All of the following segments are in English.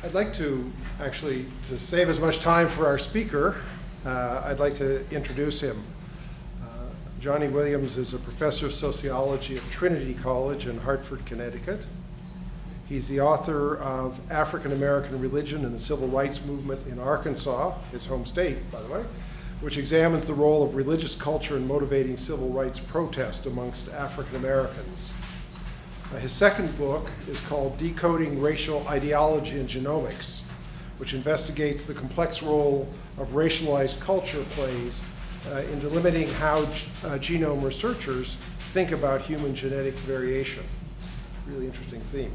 I'd like to actually, to save as much time for our speaker, I'd like to introduce him. Johnny Williams is a professor of sociology at Trinity College in Hartford, Connecticut. He's the author of African American Religion and the Civil Rights Movement in Arkansas, his home state, by the way, which examines the role of religious culture in motivating civil rights protest amongst African Americans. His second book is called Decoding Racial Ideology and Genomics, which investigates the complex role of racialized culture plays in delimiting how genome researchers think about human genetic variation. Really interesting theme.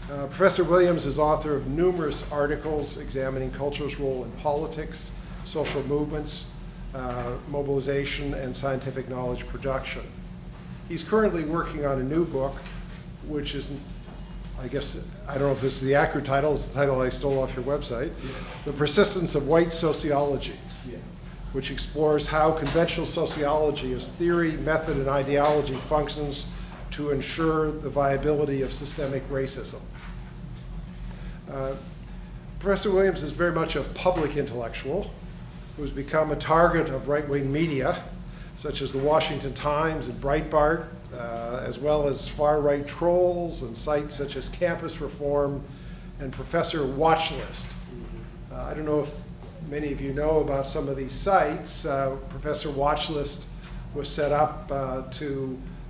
Professor Williams is author of numerous articles examining culture's role in politics, social movements, mobilization, and scientific knowledge production. He's currently working on a new book, which is, I guess, I don't know if this is the accurate title, it's the title I stole off your website, The Persistence of White Sociology, which explores how conventional sociology as theory, method, and ideology functions to ensure the viability of systemic racism. Professor Williams is very much a public intellectual who's become a target of right-wing media, such as the Washington Times and Breitbart, as well as far-right trolls and sites such as Campus Reform and Professor Watchlist. I don't know if many of you know about some of these sites. Professor Watchlist was set up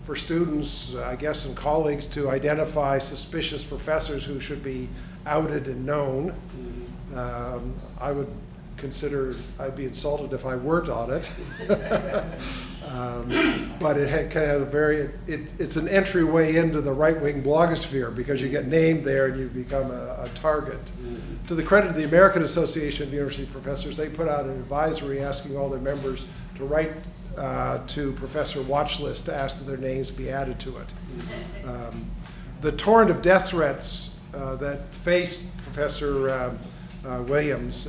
for students, I guess, and colleagues to identify suspicious professors who should be outed and known. I would consider I'd be insulted if I weren't on it. But it had kind of it's an entryway into the right-wing blogosphere because you get named there and you become a target. To the credit of the American Association of University Professors, they put out an advisory asking all their members to write to Professor Watchlist to ask that their names be added to it. The torrent of death threats that faced Professor Williams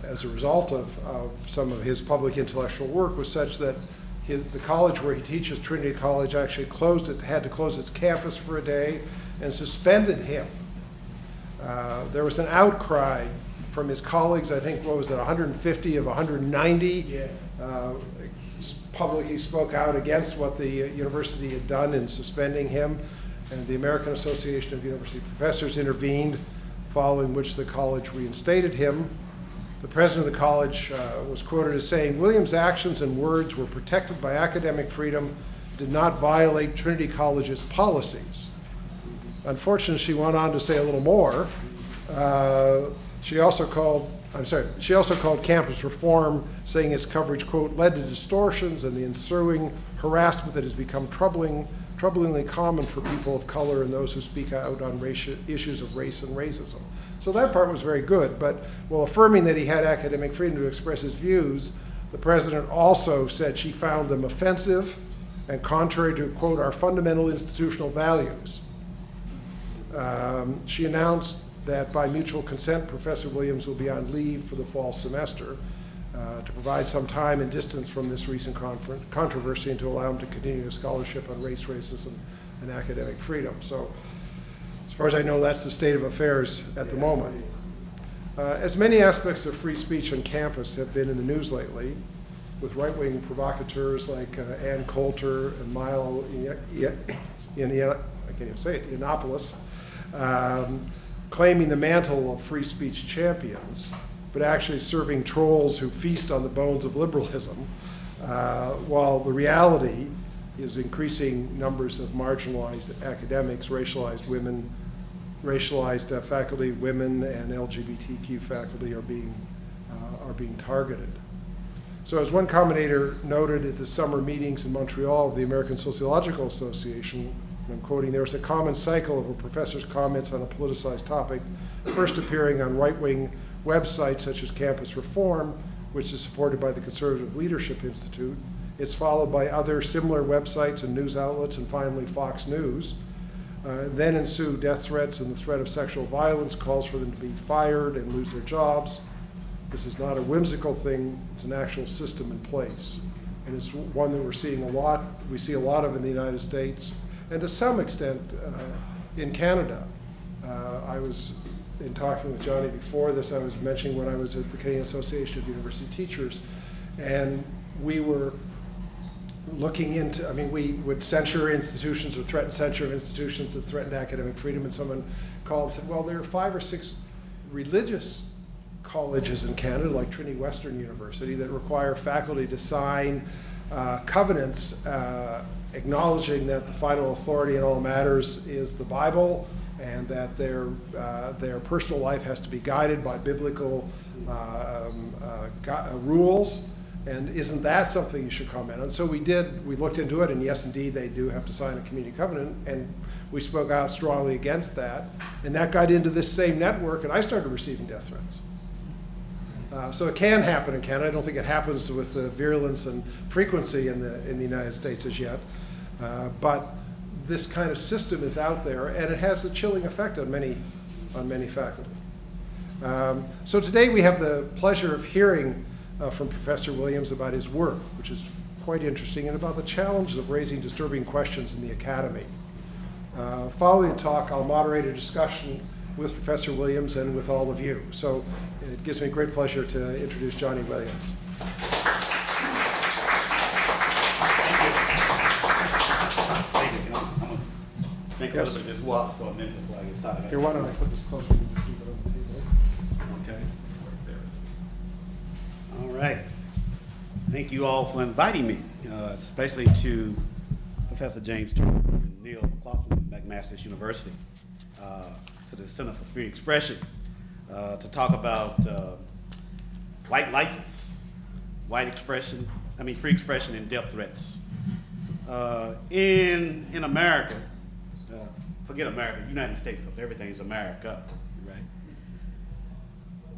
as a result of some of his public intellectual work was such that the college where he teaches, Trinity College, actually had to close its campus for a day and suspended him. There was an outcry from his colleagues, I think, what was it, 150 of 190 publicly spoke out against what the university had done in suspending him, and the American Association of University Professors intervened, following which the college reinstated him. The president of the college was quoted as saying, "Williams' actions and words were protected by academic freedom, did not violate Trinity College's policies." Unfortunately, she went on to say a little more. She also called Campus Reform, saying its coverage, quote, "led to distortions and the ensuing harassment that has become troublingly common for people of color and those who speak out on issues of race and racism." So that part was very good, but while affirming that he had academic freedom to express his views, the president also said she found them offensive and contrary to, quote, "our fundamental institutional values." She announced that by mutual consent, Professor Williams will be on leave for the fall semester to provide some time and distance from this recent controversy and to allow him to continue his scholarship on race, racism, and academic freedom. So, as far as I know, that's the state of affairs at the moment. As many aspects of free speech on campus have been in the news lately, with right-wing provocateurs like Ann Coulter and Milo Yiannopoulos, claiming the mantle of free speech champions, but actually serving trolls who feast on the bones of liberalism, while the reality is increasing numbers of marginalized academics, racialized women, racialized faculty, women, and LGBTQ faculty are being targeted. So as one commentator noted at the summer meetings in Montreal of the American Sociological Association, and I'm quoting, "there is a common cycle of a professor's comments on a politicized topic, first appearing on right-wing websites such as Campus Reform, which is supported by the Conservative Leadership Institute. It's followed by other similar websites and news outlets, and finally Fox News. Then ensue death threats and the threat of sexual violence, calls for them to be fired and lose their jobs. This is not a whimsical thing, it's an actual system in place. And it's one that we're seeing a lot, we see a lot of in the United States, and to some extent in Canada. I was in talking with Johnny before this, I was mentioning when I was at the Canadian Association of University Teachers, and we were looking into, I mean, we would censure institutions or threaten censure of institutions that threatened academic freedom, and someone called and said, well, there are 5 or 6 religious colleges in Canada, like Trinity Western University, that require faculty to sign covenants acknowledging that the final authority in all matters is the Bible, and that their personal life has to be guided by biblical rules. And isn't that something you should comment on? So we looked into it, and yes, indeed, they do have to sign a community covenant, and we spoke out strongly against that. And that got into this same network, and I started receiving death threats. So it can happen in Canada. I don't think it happens with the virulence and frequency in the United States as yet. But this kind of system is out there, and it has a chilling effect on many faculty. So today we have the pleasure of hearing from Professor Williams about his work, which is quite interesting, and about the challenges of raising disturbing questions in the academy. Following the talk, I'll moderate a discussion with Professor Williams and with all of you. So it gives me great pleasure to introduce Johnny Williams. Thank you. I'm going to think a little bit of this walk for a minute before I get started. Here, why don't I put this closer to you to keep it on the table? Okay. All right. Thank you all for inviting me, especially to Professor James Turk and Neil McLaughlin at McMaster's University, to the Center for Free Expression, to talk about white license, free expression and death threats. In America, forget America, United States, because everything's America, right?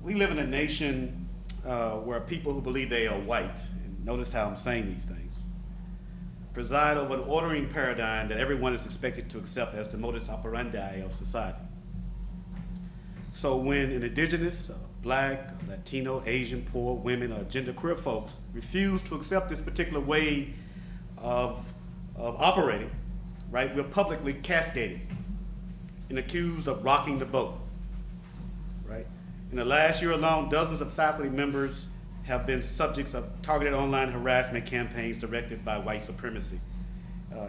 We live in a nation where people who believe they are white, and notice how I'm saying these things, preside over an ordering paradigm that everyone is expected to accept as the modus operandi of society. So when an indigenous, black, Latino, Asian, poor, women, or genderqueer folks refuse to accept this particular way of operating, right, we're publicly cascaded and accused of rocking the boat, right? In the last year alone, dozens of faculty members have been subjects of targeted online harassment campaigns directed by white supremacy,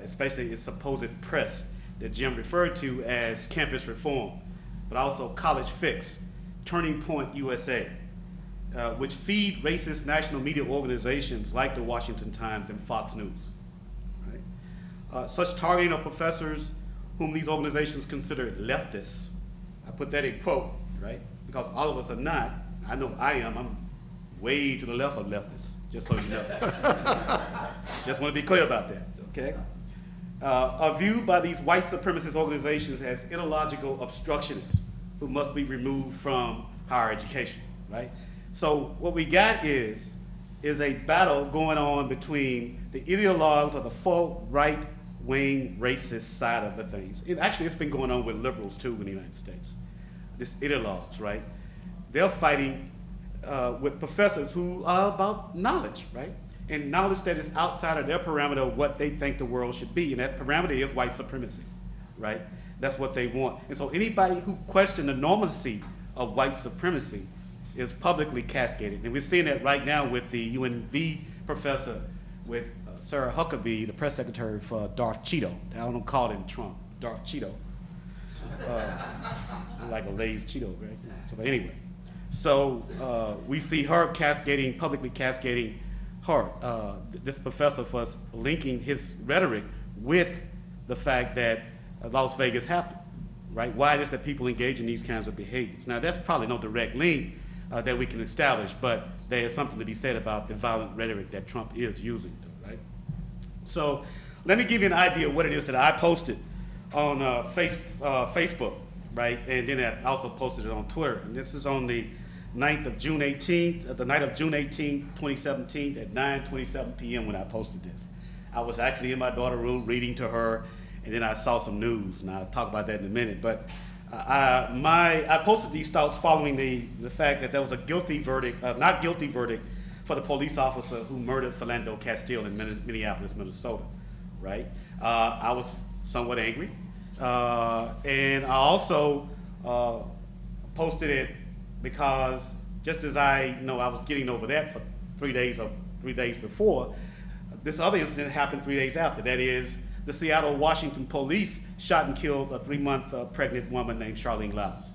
especially its supposed press that Jim referred to as campus reform, but also College Fix, Turning Point USA, which feed racist national media organizations like the Washington Times and Fox News. Right? Such targeting of professors whom these organizations consider leftists, I put that in quote, right? Because all of us are not. I know I am. I'm way to the left of leftists, just so you know. Just want to be clear about that, okay? Are viewed by these white supremacist organizations as ideological obstructionists who must be removed from higher education, right? So what we got is a battle going on between the ideologues of the full right-wing racist side of the things. It's been going on with liberals too in the United States. This ideologues, right? They're fighting with professors who are about knowledge, right? And knowledge that is outside of their parameter of what they think the world should be. And that parameter is white supremacy, right? That's what they want. And so anybody who questions the normalcy of white supremacy is publicly cascaded. And we're seeing that right now with the UNV professor, with Sarah Huckabee, the press secretary for Darth Cheeto. I don't call him Trump, Darth Cheeto. Like a Lay's Cheeto, right? So anyway, we see her publicly cascading her, this professor, for linking his rhetoric with the fact that Las Vegas happened, right? Why it is that people engage in these kinds of behaviors. Now, that's probably no direct link that we can establish, but there is something to be said about the violent rhetoric that Trump is using, right? So let me give you an idea of what it is that I posted on Facebook, right? And then I also posted it on Twitter. And this is on the night of June 18th, 2017 at 9:27 p.m. when I posted this. I was actually in my daughter's room reading to her, and then I saw some news, and I'll talk about that in a minute. But I posted these thoughts following the fact that there was a not guilty verdict for the police officer who murdered Philando Castile in Minneapolis, Minnesota, right? I was somewhat angry, and I also posted it because just as I was getting over that for 3 days before, this other incident happened 3 days after. That is, the Seattle, Washington police shot and killed a 3-month pregnant woman named Charlene Lyles.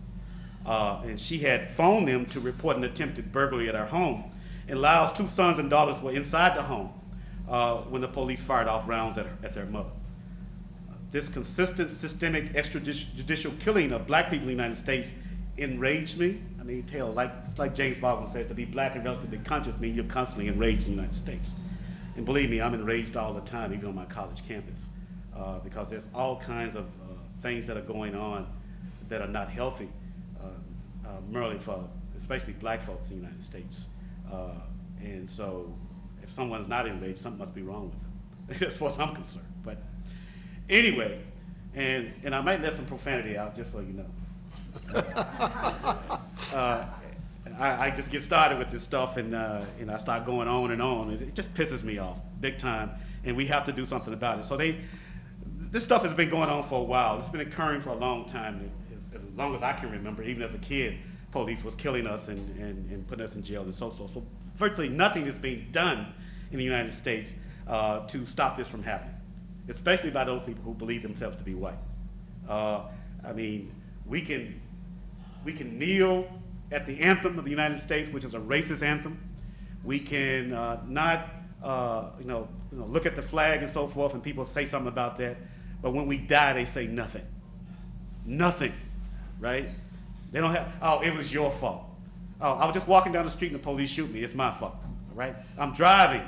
And she had phoned them to report an attempted burglary at her home. And Lyles' 2 sons and daughters were inside the home when the police fired off rounds at their mother. This consistent, systemic, extrajudicial killing of black people in the United States enraged me. I mean, it's like James Baldwin says, to be black and relatively conscious means you're constantly enraged in the United States. And believe me, I'm enraged all the time, even on my college campus, because there's all kinds of things that are going on that are not healthy, merely for especially black folks in the United States. And so if someone's not enraged, something must be wrong with them, as far as I'm concerned. But anyway, and I might let some profanity out, just so you know. I just get started with this stuff, and I start going on and on. It just pisses me off big time, and we have to do something about it. So this stuff has been going on for a while. It's been occurring for a long time, as long as I can remember. Even as a kid, police was killing us and putting us in jail and so. So virtually nothing is being done in the United States to stop this from happening, especially by those people who believe themselves to be white. I mean, we can kneel at the anthem of the United States, which is a racist anthem. We can not look at the flag and so forth, and people say something about that. But when we die, they say nothing. Nothing, right? They don't have, oh, it was your fault. Oh, I was just walking down the street and the police shoot me. It's my fault, right? I'm driving.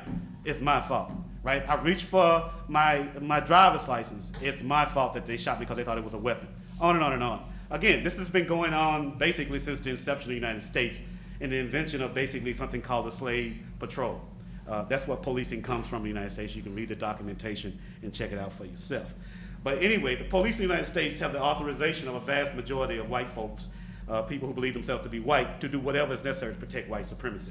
It's my fault, right? I reached for my driver's license. It's my fault that they shot me because they thought it was a weapon. On and on and on. Again, this has been going on basically since the inception of the United States and the invention of basically something called the slave patrol. That's what policing comes from in the United States. You can read the documentation and check it out for yourself. But anyway, the police in the United States have the authorization of a vast majority of white folks, people who believe themselves to be white, to do whatever is necessary to protect white supremacy.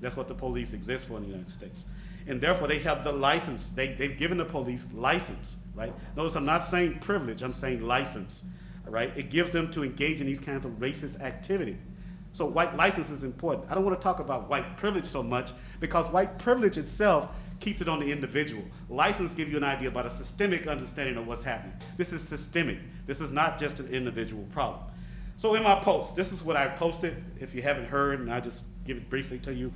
That's what the police exist for in the United States. And therefore, they have the license. They've given the police license, right? Notice I'm not saying privilege, I'm saying license, all right? It gives them to engage in these kinds of racist activity. So white license is important. I don't want to talk about white privilege so much because white privilege itself keeps it on the individual. License gives you an idea about a systemic understanding of what's happening. This is systemic. This is not just an individual problem. So in my post, this is what I posted. If you haven't heard, and I'll just give it briefly to you.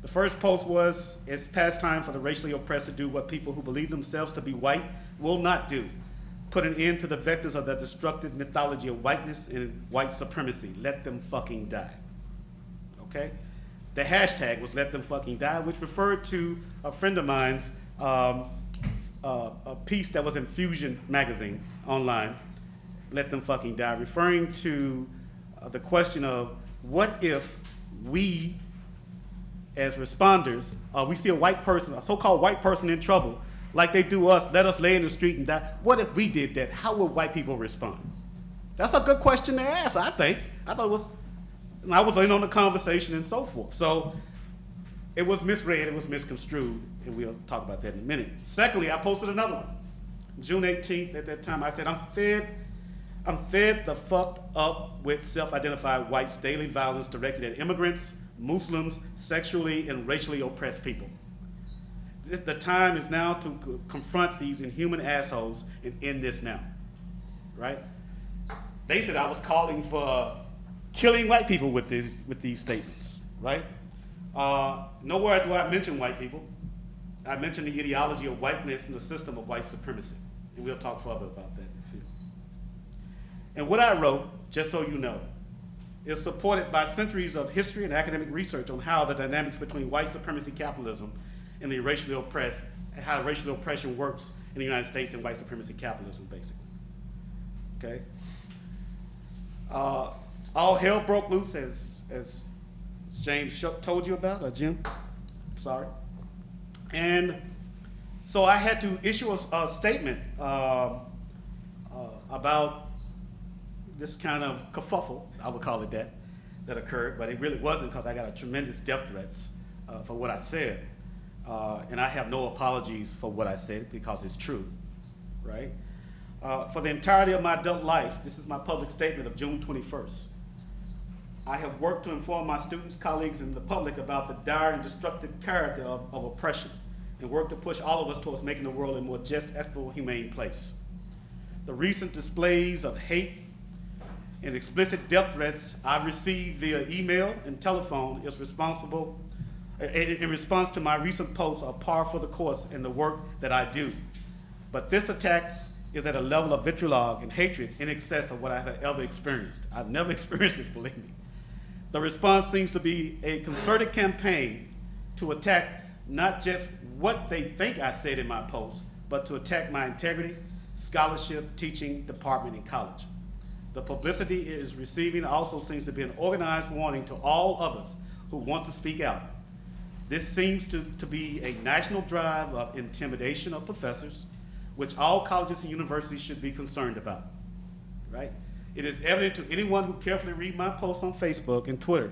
The first post was, it's past time for the racially oppressed to do what people who believe themselves to be white will not do. Put an end to the vectors of the destructive mythology of whiteness and white supremacy. Let them fucking die. Okay? The hashtag was let them fucking die, which referred to a friend of mine's a piece that was in Fusion magazine online, let them fucking die, referring to the question of what if we, as responders, we see a white person, a so-called white person in trouble, like they do us, let us lay in the street and die. What if we did that? How would white people respond? That's a good question to ask, I think. I thought it was, and I was in on the conversation and so forth. So it was misread, it was misconstrued, and we'll talk about that in a minute. Secondly, I posted another one. June 18th, at that time, I said, I'm fed the fucked up with self-identified whites' daily violence directed at immigrants, Muslims, sexually and racially oppressed people. The time is now to confront these inhuman assholes and end this now, right? They said I was calling for killing white people with these statements, right? Nowhere do I mention white people. I mention the ideology of whiteness and the system of white supremacy, and we'll talk further about that in a few. And what I wrote, just so you know, is supported by centuries of history and academic research on how the dynamics between white supremacy capitalism and the racially oppressed, and how racial oppression works in the United States and white supremacy capitalism, basically. Okay? All hell broke loose, as James told you about, or Jim, sorry. And so I had to issue a statement about this kind of kerfuffle, I would call it that occurred, but it really wasn't because I got a tremendous death threats for what I said. And I have no apologies for what I said because it's true, right? For the entirety of my adult life, this is my public statement of June 21st, I have worked to inform my students, colleagues, and the public about the dire and destructive character of oppression, and work to push all of us towards making the world a more just, equitable, humane place. The recent displays of hate and explicit death threats I've received via email and telephone is responsible, in response to my recent posts, are par for the course in the work that I do. But this attack is at a level of vitriol and hatred in excess of what I have ever experienced. I've never experienced this, believe me. The response seems to be a concerted campaign to attack not just what they think I said in my post, but to attack my integrity, scholarship, teaching, department, and college. The publicity it is receiving also seems to be an organized warning to all others who want to speak out. This seems to be a national drive of intimidation of professors, which all colleges and universities should be concerned about, right? It is evident to anyone who carefully read my posts on Facebook and Twitter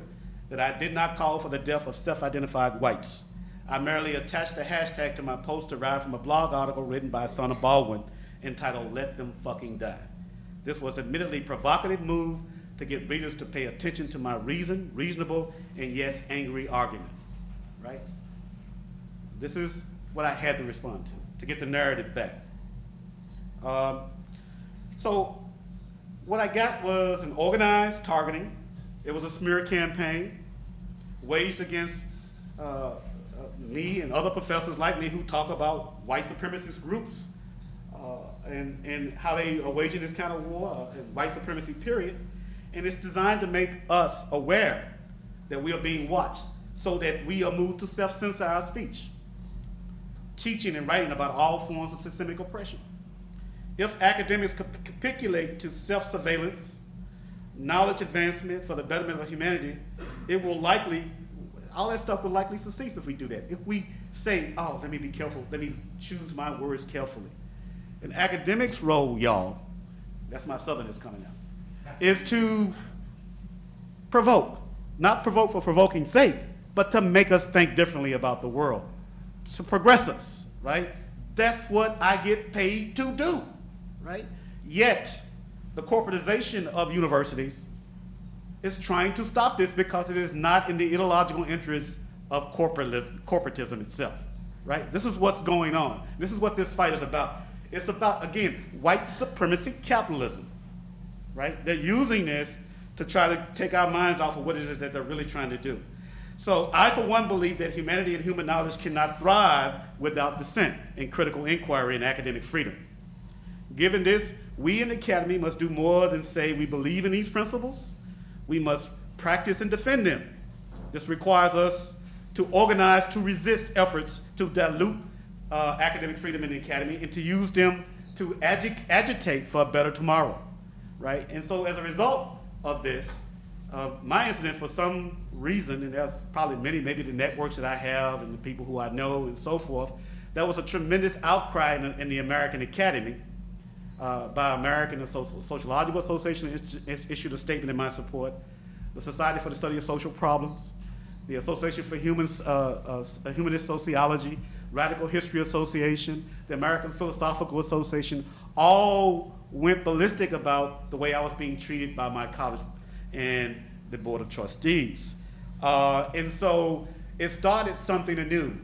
that I did not call for the death of self-identified whites. I merely attached the hashtag to my post derived from a blog article written by Sana Baldwin entitled "Let Them Fucking Die." This was admittedly a provocative move to get readers to pay attention to my reasonable, and yes, angry argument, right? This is what I had to respond to get the narrative back. So what I got was an organized targeting. It was a smear campaign waged against me and other professors like me who talk about white supremacist groups and how they are waging this kind of war and white supremacy, period. And it's designed to make us aware that we are being watched so that we are moved to self-censor our speech, teaching and writing about all forms of systemic oppression. If academics capitulate to self-surveillance, knowledge advancement for the betterment of humanity, it will likely, all that stuff will likely cease if we do that. If we say, oh, let me be careful, let me choose my words carefully. An academic's role, y'all, that's my Southerners coming out, is to provoke. Not provoke for provoking's sake, but to make us think differently about the world, to progress us, right? That's what I get paid to do, right? Yet, the corporatization of universities is trying to stop this because it is not in the ideological interests of corporatism itself, right? This is what's going on. This is what this fight is about. It's about, again, white supremacy capitalism, right? They're using this to try to take our minds off of what it is that they're really trying to do. So I, for one, believe that humanity and human knowledge cannot thrive without dissent and critical inquiry and academic freedom. Given this, we in the academy must do more than say we believe in these principles. We must practice and defend them. This requires us to organize to resist efforts to dilute academic freedom in the academy and to use them to agitate for a better tomorrow, right? And so as a result of this, my incident, for some reason, and there's probably many, maybe the networks that I have and the people who I know and so forth, there was a tremendous outcry in the American Academy by American Sociological Association issued a statement in my support, the Society for the Study of Social Problems, the Association for Humanist Sociology, Radical History Association, the American Philosophical Association, all went ballistic about the way I was being treated by my college and the Board of Trustees. And so it started something anew.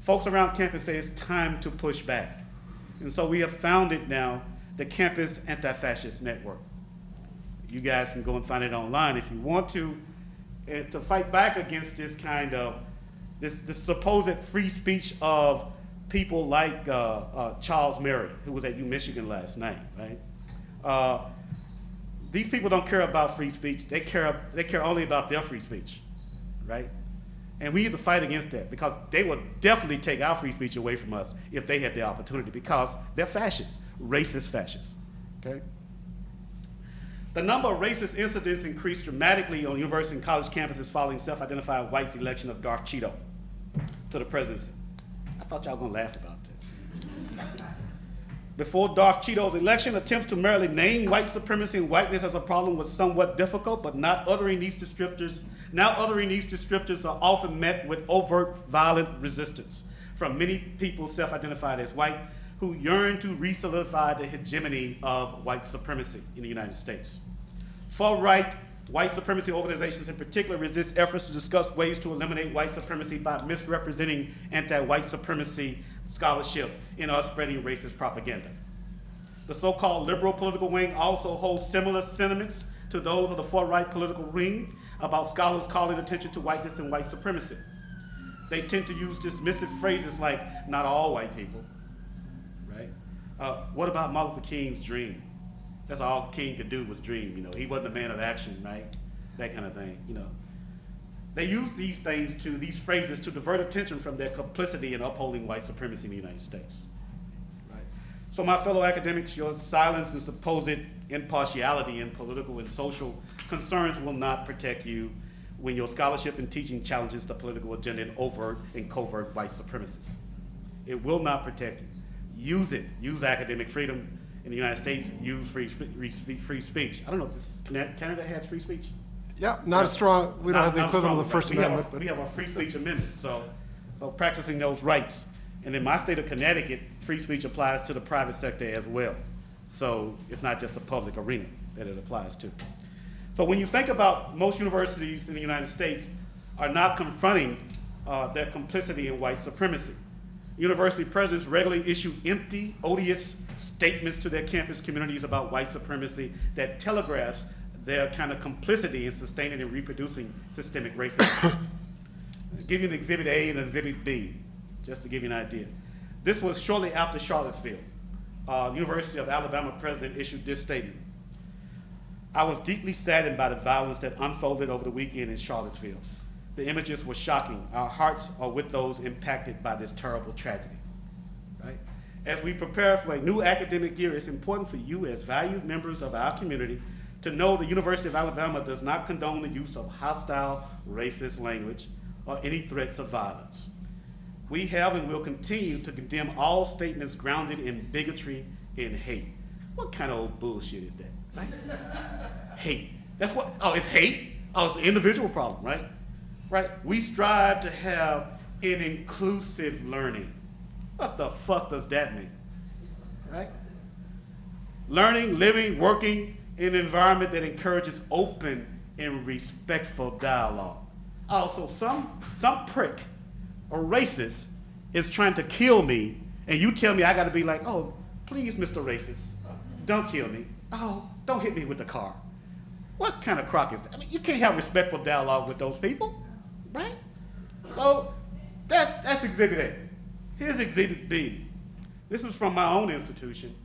Folks around campus say it's time to push back. And so we have founded now the Campus Anti-Fascist Network. You guys can go and find it online if you want to fight back against this kind of, this supposed free speech of people like Charles Murray, who was at UMichigan last night, right? These people don't care about free speech. They care only about their free speech, right? And we need to fight against that because they would definitely take our free speech away from us if they had the opportunity because they're fascists, racist fascists, okay? The number of racist incidents increased dramatically on university and college campuses following self-identified whites' election of Darth Cheeto to the presidency. I thought y'all were gonna laugh about that. Before Darth Cheeto's election, attempts to merely name white supremacy and whiteness as a problem was somewhat difficult, but now uttering these descriptors are often met with overt violent resistance from many people self-identified as white, who yearn to re-solidify the hegemony of white supremacy in the United States. Far-right white supremacy organizations in particular resist efforts to discuss ways to eliminate white supremacy by misrepresenting anti-white supremacy scholarship in us spreading racist propaganda. The so-called liberal political wing also holds similar sentiments to those of the far-right political wing about scholars calling attention to whiteness and white supremacy. They tend to use dismissive phrases like, not all white people, right? What about Martin Luther King's dream? That's all King could do was dream, you know. He wasn't a man of action, right? That kind of thing, you know. They use these phrases to divert attention from their complicity in upholding white supremacy in the United States, right? So my fellow academics, your silence and supposed impartiality in political and social concerns will not protect you when your scholarship and teaching challenges the political agenda in overt and covert white supremacists. It will not protect you. Use it. Use academic freedom. In the United States, use free speech. I don't know if Canada has free speech. Yeah, not as strong. We don't have the equivalent of the First Amendment. We have a free speech amendment, so practicing those rights. And in my state of Connecticut, free speech applies to the private sector as well. So it's not just the public arena that it applies to. So when you think about most universities in the United States are not confronting their complicity in white supremacy. University presidents regularly issue empty, odious statements to their campus communities about white supremacy that telegraphs their kind of complicity in sustaining and reproducing systemic racism. I'll give you an Exhibit A and an Exhibit B, just to give you an idea. This was shortly after Charlottesville. University of Alabama president issued this statement. I was deeply saddened by the violence that unfolded over the weekend in Charlottesville. The images were shocking. Our hearts are with those impacted by this terrible tragedy, right? As we prepare for a new academic year, it's important for you as valued members of our community to know the University of Alabama does not condone the use of hostile, racist language or any threats of violence. We have and will continue to condemn all statements grounded in bigotry and hate. What kind of old bullshit is that, right? Hate. That's what, it's hate? It's an individual problem, right? Right? We strive to have an inclusive learning. What the fuck does that mean? Right? Learning, living, working in an environment that encourages open and respectful dialogue. Also, some prick or racist is trying to kill me, and you tell me I gotta be like, oh, please, Mr. Racist, don't kill me. Oh, don't hit me with the car. What kind of crock is that? I mean, you can't have respectful dialogue with those people. Right? So that's Exhibit A. Here's Exhibit B. This was from my own institution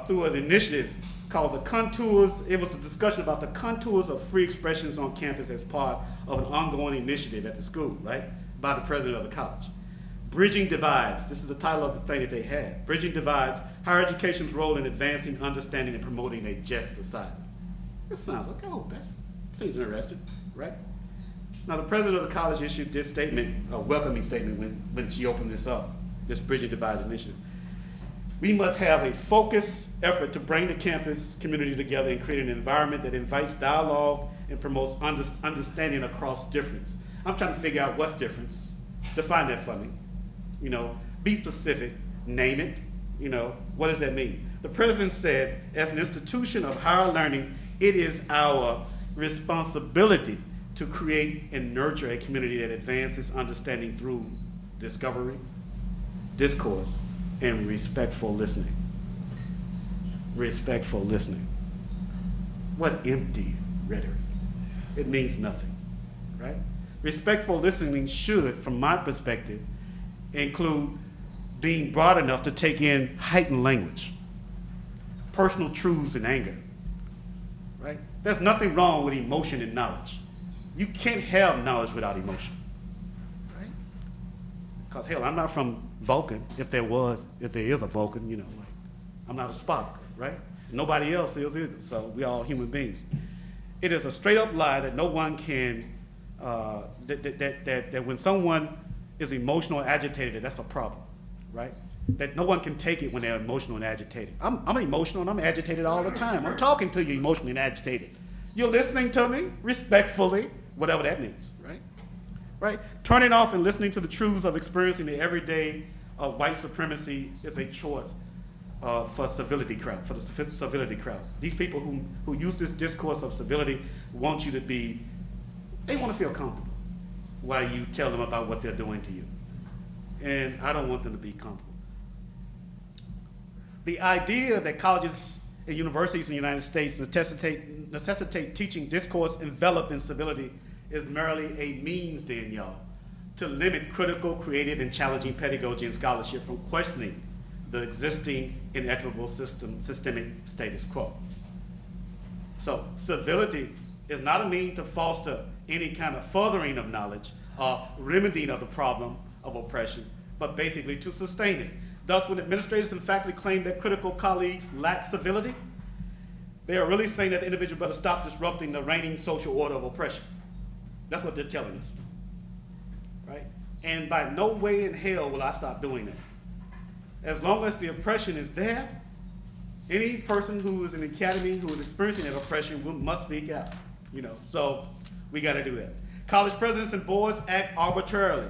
through an initiative called The Contours. It was a discussion about the contours of free expressions on campus as part of an ongoing initiative at the school, right? By the president of the college. Bridging Divides. This is the title of the thing that they had. Bridging Divides, Higher Education's Role in Advancing, Understanding, and Promoting a Just Society. It sounds like, oh, that seems interesting, right? Now, the president of the college issued this statement, a welcoming statement, when she opened this up, this Bridging Divide initiative. We must have a focused effort to bring the campus community together and create an environment that invites dialogue and promotes understanding across difference. I'm trying to figure out what's difference. Define that for me. You know, be specific, name it. You know, what does that mean? The president said, as an institution of higher learning, it is our responsibility to create and nurture a community that advances understanding through discovery, discourse, and respectful listening. Respectful listening. What empty rhetoric. It means nothing, right? Respectful listening should, from my perspective, include being broad enough to take in heightened language, personal truths and anger, right? There's nothing wrong with emotion and knowledge. You can't have knowledge without emotion, right? Because hell, I'm not from Vulcan, if there is a Vulcan, you know, like, I'm not a Spock, right? Nobody else is either, so we all human beings. It is a straight up lie that no one can, that when someone is emotional and agitated, that's a problem, right? That no one can take it when they're emotional and agitated. I'm emotional and I'm agitated all the time. I'm talking to you emotionally and agitated. You're listening to me respectfully, whatever that means, right? Right? Turning off and listening to the truths of experiencing the everyday of white supremacy is a choice for civility crowd, for the civility crowd. These people who use this discourse of civility want you to be, they want to feel comfortable while you tell them about what they're doing to you. And I don't want them to be comfortable. The idea that colleges and universities in the United States necessitate teaching discourse enveloped in civility is merely a means then, y'all, to limit critical, creative, and challenging pedagogy and scholarship from questioning the existing inequitable systemic status quo. So civility is not a means to foster any kind of furthering of knowledge or remedying of the problem of oppression, but basically to sustain it. Thus, when administrators and faculty claim that critical colleagues lack civility, they are really saying that the individual better stop disrupting the reigning social order of oppression. That's what they're telling us, right? And by no way in hell will I stop doing that. As long as the oppression is there, any person who is in the academy who is experiencing that oppression must speak out, so we gotta do that. College presidents and boards act arbitrarily,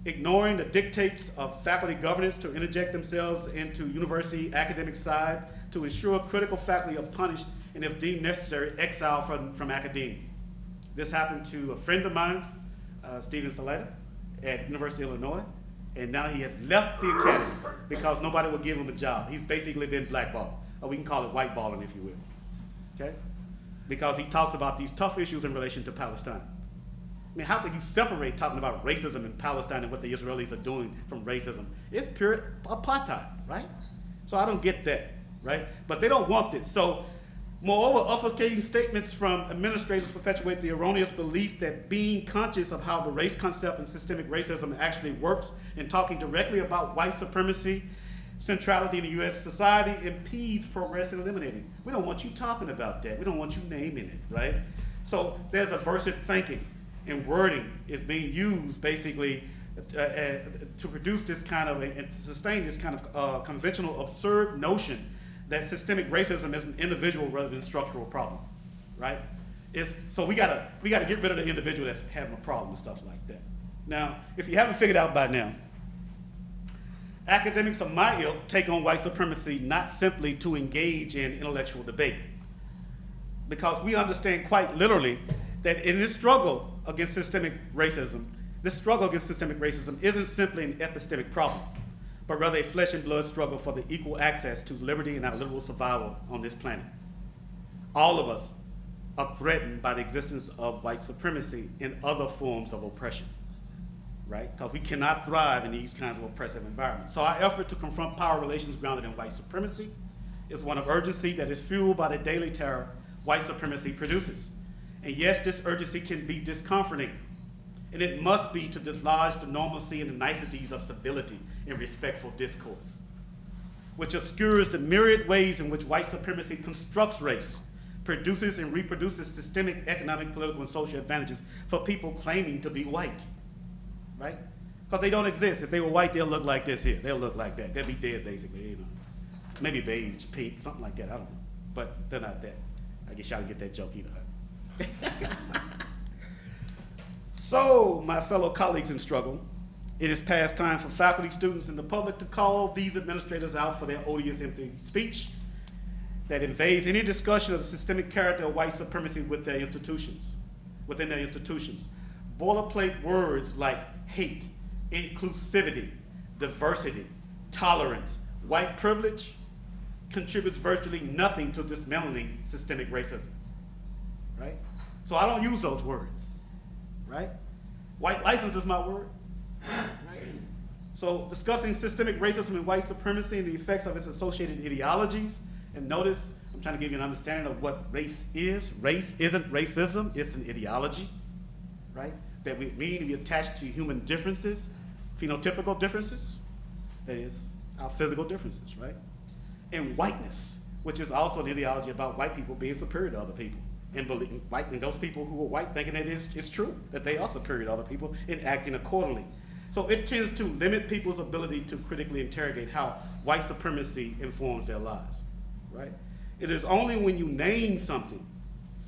ignoring the dictates of faculty governance to interject themselves into university academic side to ensure critical faculty are punished and, if deemed necessary, exiled from academia. This happened to a friend of mine, Stephen Saleta, at University of Illinois, and now he has left the academy because nobody will give him a job. He's basically been blackballed, or we can call it whiteballing, if you will, okay? Because he talks about these tough issues in relation to Palestine. I mean, how can you separate talking about racism in Palestine and what the Israelis are doing from racism? It's pure apartheid, right? So I don't get that, right? But they don't want this. So, moreover, obfuscating statements from administrators perpetuate the erroneous belief that being conscious of how the race concept and systemic racism actually works and talking directly about white supremacy, centrality in the U.S. society impedes progress in eliminating it. We don't want you talking about that. We don't want you naming it, right? So there's aversive thinking. And wording is being used basically to produce this kind of, and to sustain this kind of conventional absurd notion that systemic racism is an individual rather than structural problem, right? So we gotta get rid of the individual that's having a problem and stuff like that. Now, if you haven't figured out by now, academics of my ilk take on white supremacy not simply to engage in intellectual debate, because we understand quite literally that in this struggle against systemic racism, isn't simply an epistemic problem, but rather a flesh and blood struggle for the equal access to liberty and our literal survival on this planet. All of us are threatened by the existence of white supremacy and other forms of oppression, right? Because we cannot thrive in these kinds of oppressive environments. So our effort to confront power relations grounded in white supremacy is one of urgency that is fueled by the daily terror white supremacy produces. And yes, this urgency can be discomforting, and it must be to dislodge the normalcy and the niceties of civility and respectful discourse, which obscures the myriad ways in which white supremacy constructs race, produces and reproduces systemic economic, political, and social advantages for people claiming to be white, right? Because they don't exist. If they were white, they'll look like this here. They'll look like that. They'll be dead, basically, Maybe beige, pink, something like that, I don't know. But they're not that. I guess y'all get that joke either. So, my fellow colleagues in struggle, it is past time for faculty, students, and the public to call these administrators out for their odious, empty speech that invades any discussion of the systemic character of white supremacy within their institutions. Boilerplate words like hate, inclusivity, diversity, tolerance, white privilege contributes virtually nothing to dismantling systemic racism, right? So I don't use those words, right? White license is my word, right? So discussing systemic racism and white supremacy and the effects of its associated ideologies, and notice, I'm trying to give you an understanding of what race is. Race isn't racism, it's an ideology, right? That we mean to be attached to human differences, phenotypical differences, that is, our physical differences, right? And whiteness, which is also an ideology about white people being superior to other people. And believing and those people who are white thinking that it's true, that they are superior to other people and acting accordingly. So it tends to limit people's ability to critically interrogate how white supremacy informs their lives, right? It is only when you name something,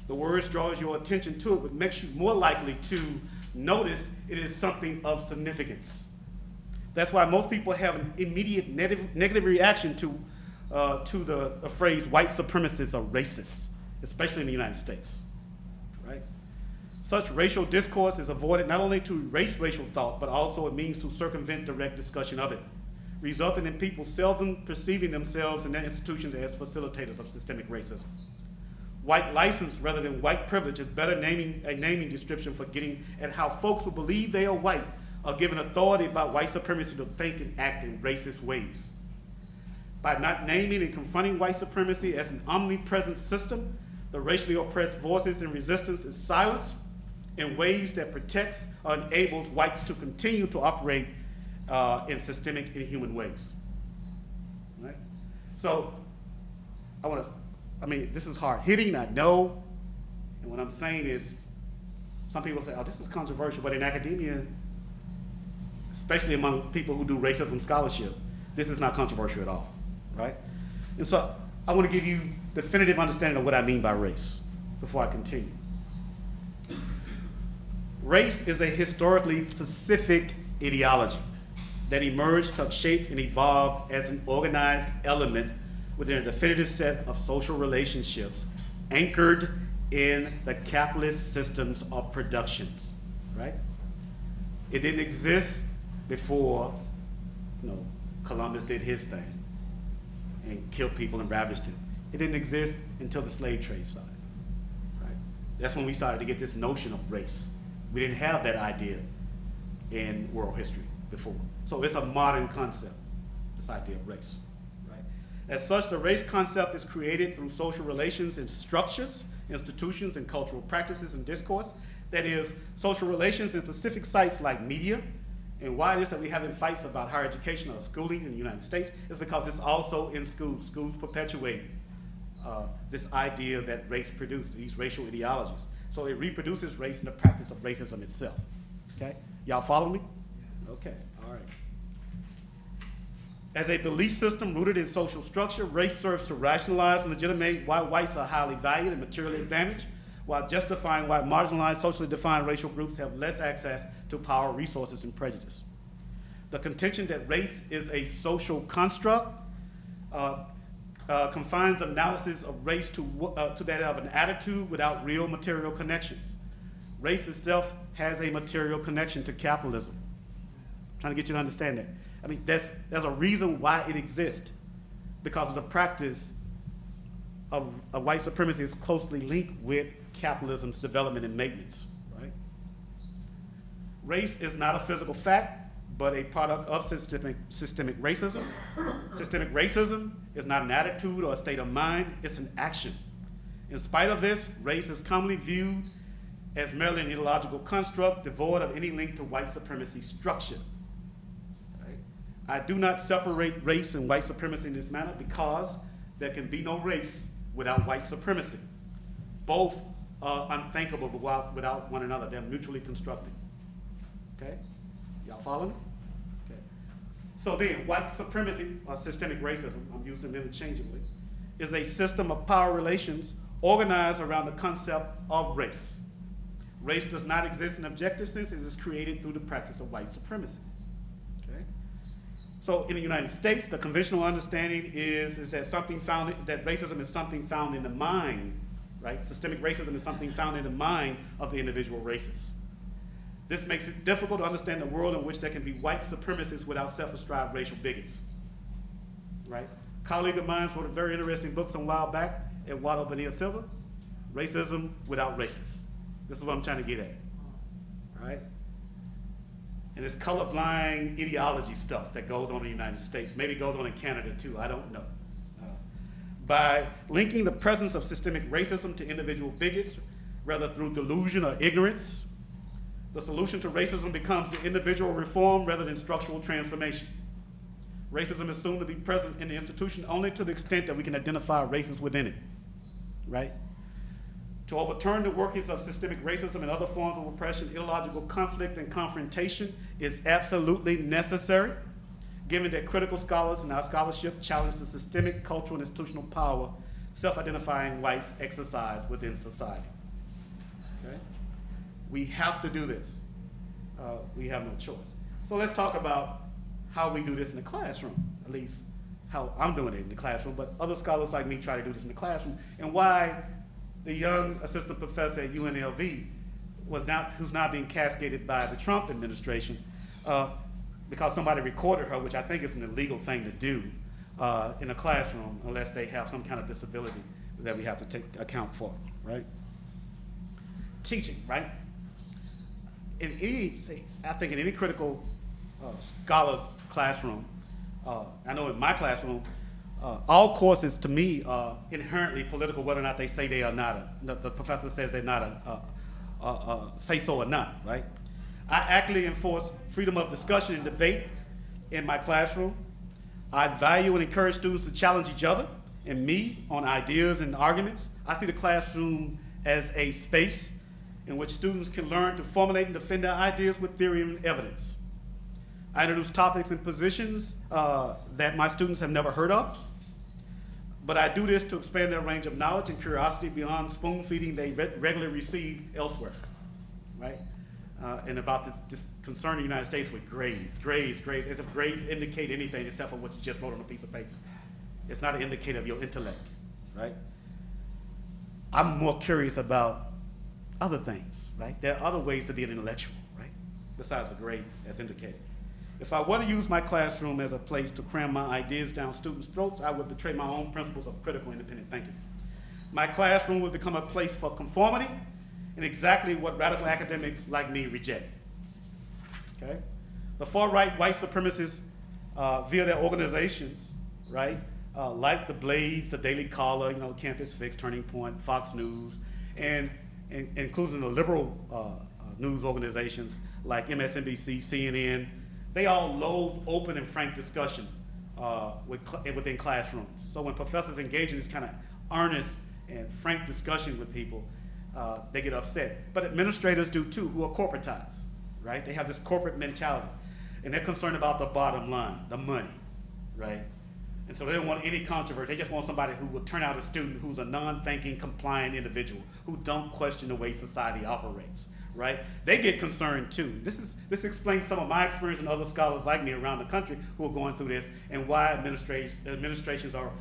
the words draws your attention to it, but makes you more likely to notice it is something of significance. That's why most people have an immediate negative reaction to the phrase white supremacists or racists, especially in the United States, right? Such racial discourse is avoided not only to erase racial thought, but also it means to circumvent direct discussion of it, resulting in people seldom perceiving themselves and their institutions as facilitators of systemic racism. White license rather than white privilege is better a naming description for getting at how folks who believe they are white are given authority about white supremacy to think and act in racist ways. By not naming and confronting white supremacy as an omnipresent system, the racially oppressed voices and resistance is silenced in ways that protects or enables whites to continue to operate in systemic, inhuman ways. Right? So, this is hard hitting, I know, and what I'm saying is, some people say, oh, this is controversial, but in academia, especially among people who do racism scholarship, this is not controversial at all, right? And so, I want to give you definitive understanding of what I mean by race before I continue. Race is a historically specific ideology that emerged, took shape, and evolved as an organized element within a definitive set of social relationships anchored in the capitalist systems of productions, right? It didn't exist before, Columbus did his thing and killed people and ravaged them. It didn't exist until the slave trade started, right? That's when we started to get this notion of race. We didn't have that idea in world history before. So it's a modern concept, this idea of race, right? As such, the race concept is created through social relations and structures, institutions, and cultural practices and discourse. That is, social relations in specific sites like media. And why it is that we having fights about higher education or schooling in the United States is because it's also in schools. Schools perpetuate this idea that race produced, these racial ideologies. So it reproduces race in the practice of racism itself, okay? Y'all follow me? Okay, all right. As a belief system rooted in social structure, race serves to rationalize and legitimate why whites are highly valued and materially advantaged, while justifying why marginalized, socially defined racial groups have less access to power, resources, and prejudice. The contention that race is a social construct confines analysis of race to that of an attitude without real material connections. Race itself has a material connection to capitalism. I'm trying to get you to understand that. I mean, there's a reason why it exists, because of the practice of white supremacy is closely linked with capitalism's development and maintenance, right? Race is not a physical fact, but a product of systemic racism. Systemic racism is not an attitude or a state of mind, it's an action. In spite of this, race is commonly viewed as merely an ideological construct devoid of any link to white supremacy structure. Right? I do not separate race and white supremacy in this manner because there can be no race without white supremacy. Both are unthinkable without one another. They're mutually constructive. Okay? Y'all follow me? Okay. So then, white supremacy or systemic racism, I'm using them interchangeably, is a system of power relations organized around the concept of race. Race does not exist in objective sense, it is created through the practice of white supremacy. Okay? So in the United States, the conventional understanding is that that racism is something found in the mind, right? Systemic racism is something found in the mind of the individual races. This makes it difficult to understand the world in which there can be white supremacists without self-ascribed racial bigots, right? A colleague of mine wrote a very interesting book some while back, Eduardo Bonilla Silva, Racism Without Racists. This is what I'm trying to get at, all right? And it's colorblind ideology stuff that goes on in the United States. Maybe it goes on in Canada too, I don't know. By linking the presence of systemic racism to individual bigots, whether through delusion or ignorance, the solution to racism becomes the individual reform rather than structural transformation. Racism is soon to be present in the institution only to the extent that we can identify races within it, right? To overturn the workings of systemic racism and other forms of oppression, ideological conflict and confrontation is absolutely necessary, given that critical scholars in our scholarship challenge the systemic cultural and institutional power self-identifying whites exercise within society. Okay? We have to do this. We have no choice. So let's talk about how we do this in the classroom, at least how I'm doing it in the classroom, but other scholars like me try to do this in the classroom, and why the young assistant professor at UNLV who's now being cascaded by the Trump administration because somebody recorded her, which I think is an illegal thing to do in a classroom unless they have some kind of disability that we have to take account for, right? Teaching, right? I think in any critical scholar's classroom, I know in my classroom, all courses to me are inherently political, whether or not they say they are not. The professor says they're not say so or not, right? I actively enforce freedom of discussion and debate in my classroom. I value and encourage students to challenge each other and me on ideas and arguments. I see the classroom as a space in which students can learn to formulate and defend their ideas with theory and evidence. I introduce topics and positions that my students have never heard of, but I do this to expand their range of knowledge and curiosity beyond spoon feeding they regularly receive elsewhere, right? And about this concern in the United States with grades, as if grades indicate anything except for what you just wrote on a piece of paper. It's not an indicator of your intellect, right? I'm more curious about other things, right? There are other ways to be an intellectual, right? Besides the grade as indicated. If I were to use my classroom as a place to cram my ideas down students' throats, I would betray my own principles of critical independent thinking. My classroom would become a place for conformity and exactly what radical academics like me reject, okay? The far-right white supremacists via their organizations, right? Like the Blaze, the Daily Caller, Campus Fix, Turning Point, Fox News, and including the liberal news organizations like MSNBC, CNN, they all loathe open and frank discussion within classrooms. So when professors engage in this kind of earnest and frank discussion with people, they get upset. But administrators do too, who are corporatized, right? They have this corporate mentality, and they're concerned about the bottom line, the money, right? And so they don't want any controversy. They just want somebody who will turn out a student who's a non-thinking, compliant individual, who don't question the way society operates, right? They get concerned too. This explains some of my experience and other scholars like me around the country who are going through this, and why administrations are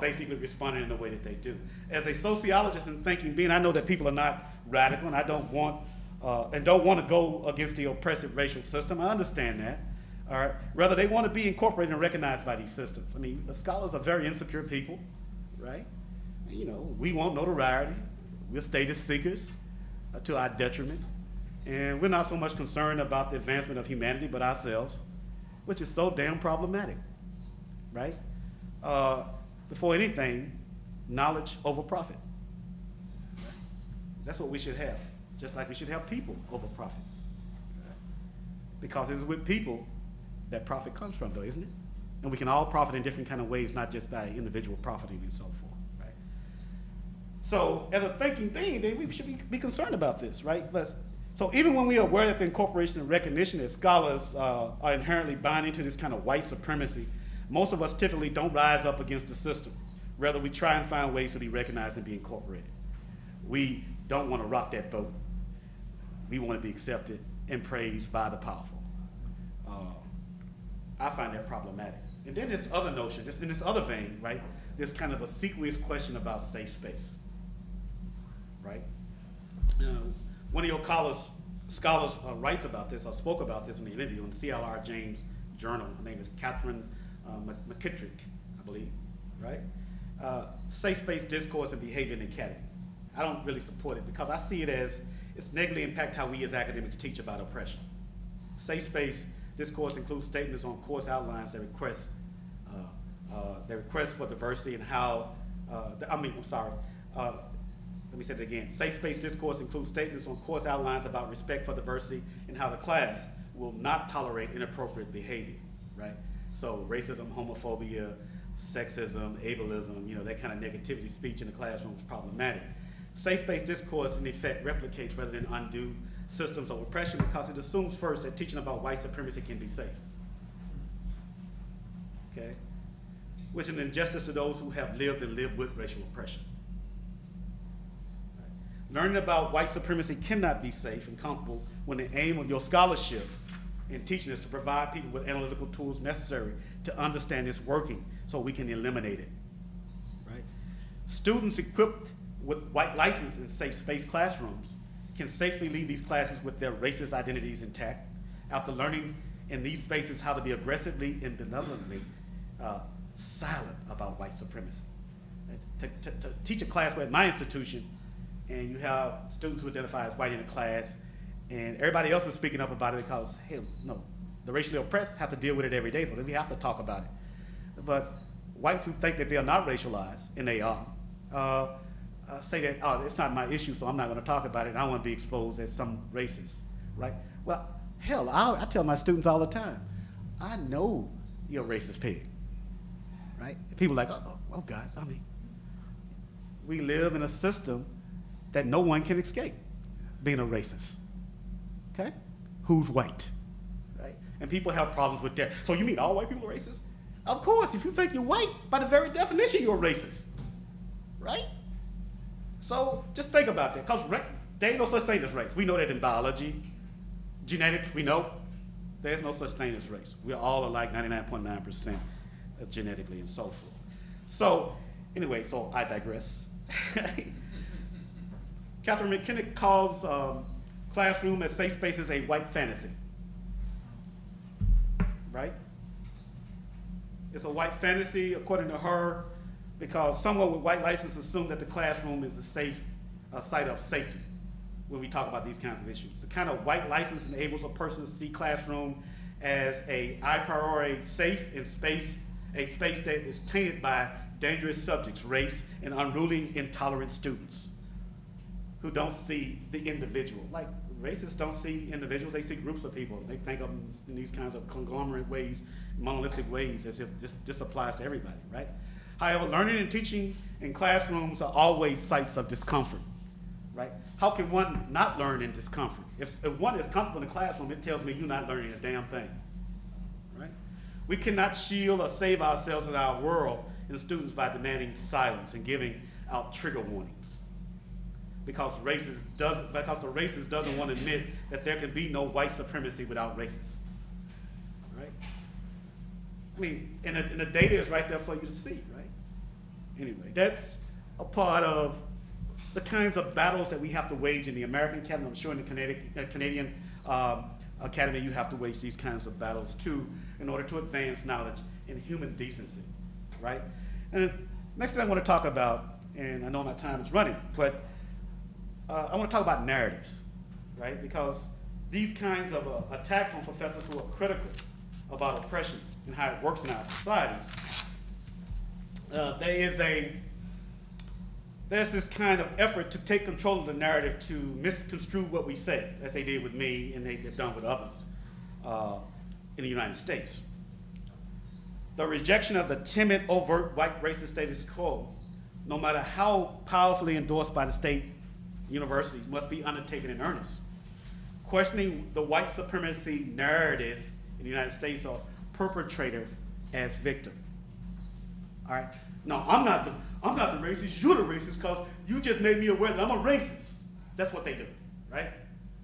basically responding in the way that they do. As a sociologist and thinking being, I know that people are not radical, and I don't want to go against the oppressive racial system. I understand that. All right. Rather, they want to be incorporated and recognized by these systems. I mean, the scholars are very insecure people, right? We want notoriety. We're status seekers to our detriment. And we're not so much concerned about the advancement of humanity, but ourselves, which is so damn problematic, right? Before anything, knowledge over profit. That's what we should have, just like we should have people over profit. Because it's with people that profit comes from, though, isn't it? And we can all profit in different kind of ways, not just by individual profiting and so forth, right? So as a thinking being, then we should be concerned about this, right? So even when we are aware that the incorporation and recognition as scholars are inherently binding to this kind of white supremacy, most of us typically don't rise up against the system. Rather, we try and find ways to be recognized and be incorporated. We don't want to rock that boat. We want to be accepted and praised by the powerful. I find that problematic. And then this other notion, in this other vein, right, there's kind of a sequence question about safe space, right? One of your scholars writes about this, or spoke about this in the interview in CLR James Journal. Her name is Catherine McKittrick, I believe, right? Safe space discourse and behavior in the academy. I don't really support it because I see it as it's negatively impact how we as academics teach about oppression. Safe space discourse includes statements on course outlines that request for diversity and how, let me say it again. Safe space discourse includes statements on course outlines about respect for diversity and how the class will not tolerate inappropriate behavior, right? So racism, homophobia, sexism, ableism, that kind of negativity speech in the classroom is problematic. Safe space discourse, in effect, replicates rather than undo systems of oppression because it assumes first that teaching about white supremacy can be safe, okay? Which is an injustice to those who have lived and live with racial oppression. Right. Learning about white supremacy cannot be safe and comfortable when the aim of your scholarship in teaching is to provide people with analytical tools necessary to understand its working so we can eliminate it, right? Students equipped with white license in safe space classrooms can safely leave these classes with their racist identities intact after learning in these spaces how to be aggressively and benevolently silent about white supremacy. To teach a class at my institution, and you have students who identify as white in the class, and everybody else is speaking up about it because, hell, no, the racially oppressed have to deal with it every day, so we have to talk about it. But whites who think that they are not racialized, and they are, say that, oh, it's not my issue, so I'm not going to talk about it, and I want to be exposed as some racist, right? Well, hell, I tell my students all the time, I know you're a racist pig, right? And people are like, oh God, I mean, we live in a system that no one can escape being a racist, okay? Who's white, right? And people have problems with that. So you mean all white people are racist? Of course, if you think you're white, by the very definition, you're a racist, right? So just think about that, because there ain't no such thing as race. We know that in biology, genetics, we know there's no such thing as race. We're all alike 99.9% genetically and so forth. So anyway, so I digress. Catherine McKinnon calls classroom as safe spaces a white fantasy, right? It's a white fantasy, according to her, because someone with white license assume that the classroom is a site of safety when we talk about these kinds of issues. The kind of white license enables a person to see classroom as a priori safe in space, a space that is tainted by dangerous subjects, race, and unruly, intolerant students who don't see the individual. Like racists don't see individuals, they see groups of people. They think of them in these kinds of conglomerate ways, monolithic ways, as if this applies to everybody, right? However, learning and teaching in classrooms are always sites of discomfort, right? How can one not learn in discomfort? If one is comfortable in the classroom, it tells me you're not learning a damn thing, right? We cannot shield or save ourselves in our world and students by demanding silence and giving out trigger warnings. Because the racist doesn't want to admit that there can be no white supremacy without racists, right? I mean, and the data is right there for you to see, right? Anyway, that's a part of the kinds of battles that we have to wage in the American Academy. I'm sure in the Canadian Academy you have to wage these kinds of battles too in order to advance knowledge and human decency, right? And next thing I want to talk about, and I know my time is running, but I want to talk about narratives, right? Because these kinds of attacks on professors who are critical about oppression and how it works in our societies, there's this kind of effort to take control of the narrative to misconstrue what we say, as they did with me and they've done with others in the United States. The rejection of the timid, overt, white racist status quo, no matter how powerfully endorsed by the state universities, must be undertaken in earnest. Questioning the white supremacy narrative in the United States of perpetrator as victim. All right? No, I'm not the racist, you're the racist because you just made me aware that I'm a racist. That's what they do, right?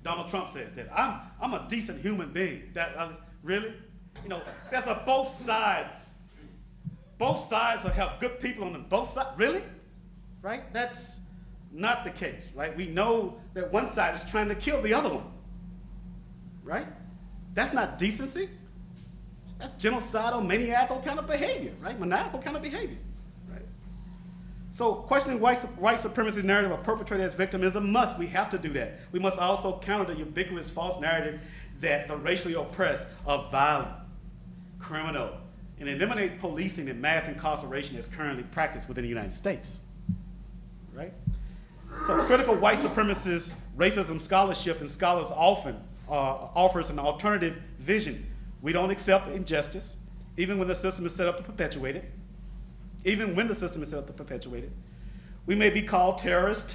Donald Trump says that. I'm a decent human being. Really? You know, there's both sides. Both sides will have good people on them. Both sides, really? Right? That's not the case, right? We know that one side is trying to kill the other one, right? That's not decency. That's genocidal, maniacal kind of behavior, right? Maniacal kind of behavior, right? So questioning white supremacy narrative of perpetrator as victim is a must. We have to do that. We must also counter the ubiquitous false narrative that the racially oppressed are violent, criminal, and eliminate policing and mass incarceration as currently practiced within the United States, right? So critical white supremacist racism scholarship and scholars often offers an alternative vision. We don't accept injustice, even when the system is set up to perpetuate it. Even when the system is set up to perpetuate it. We may be called terrorists,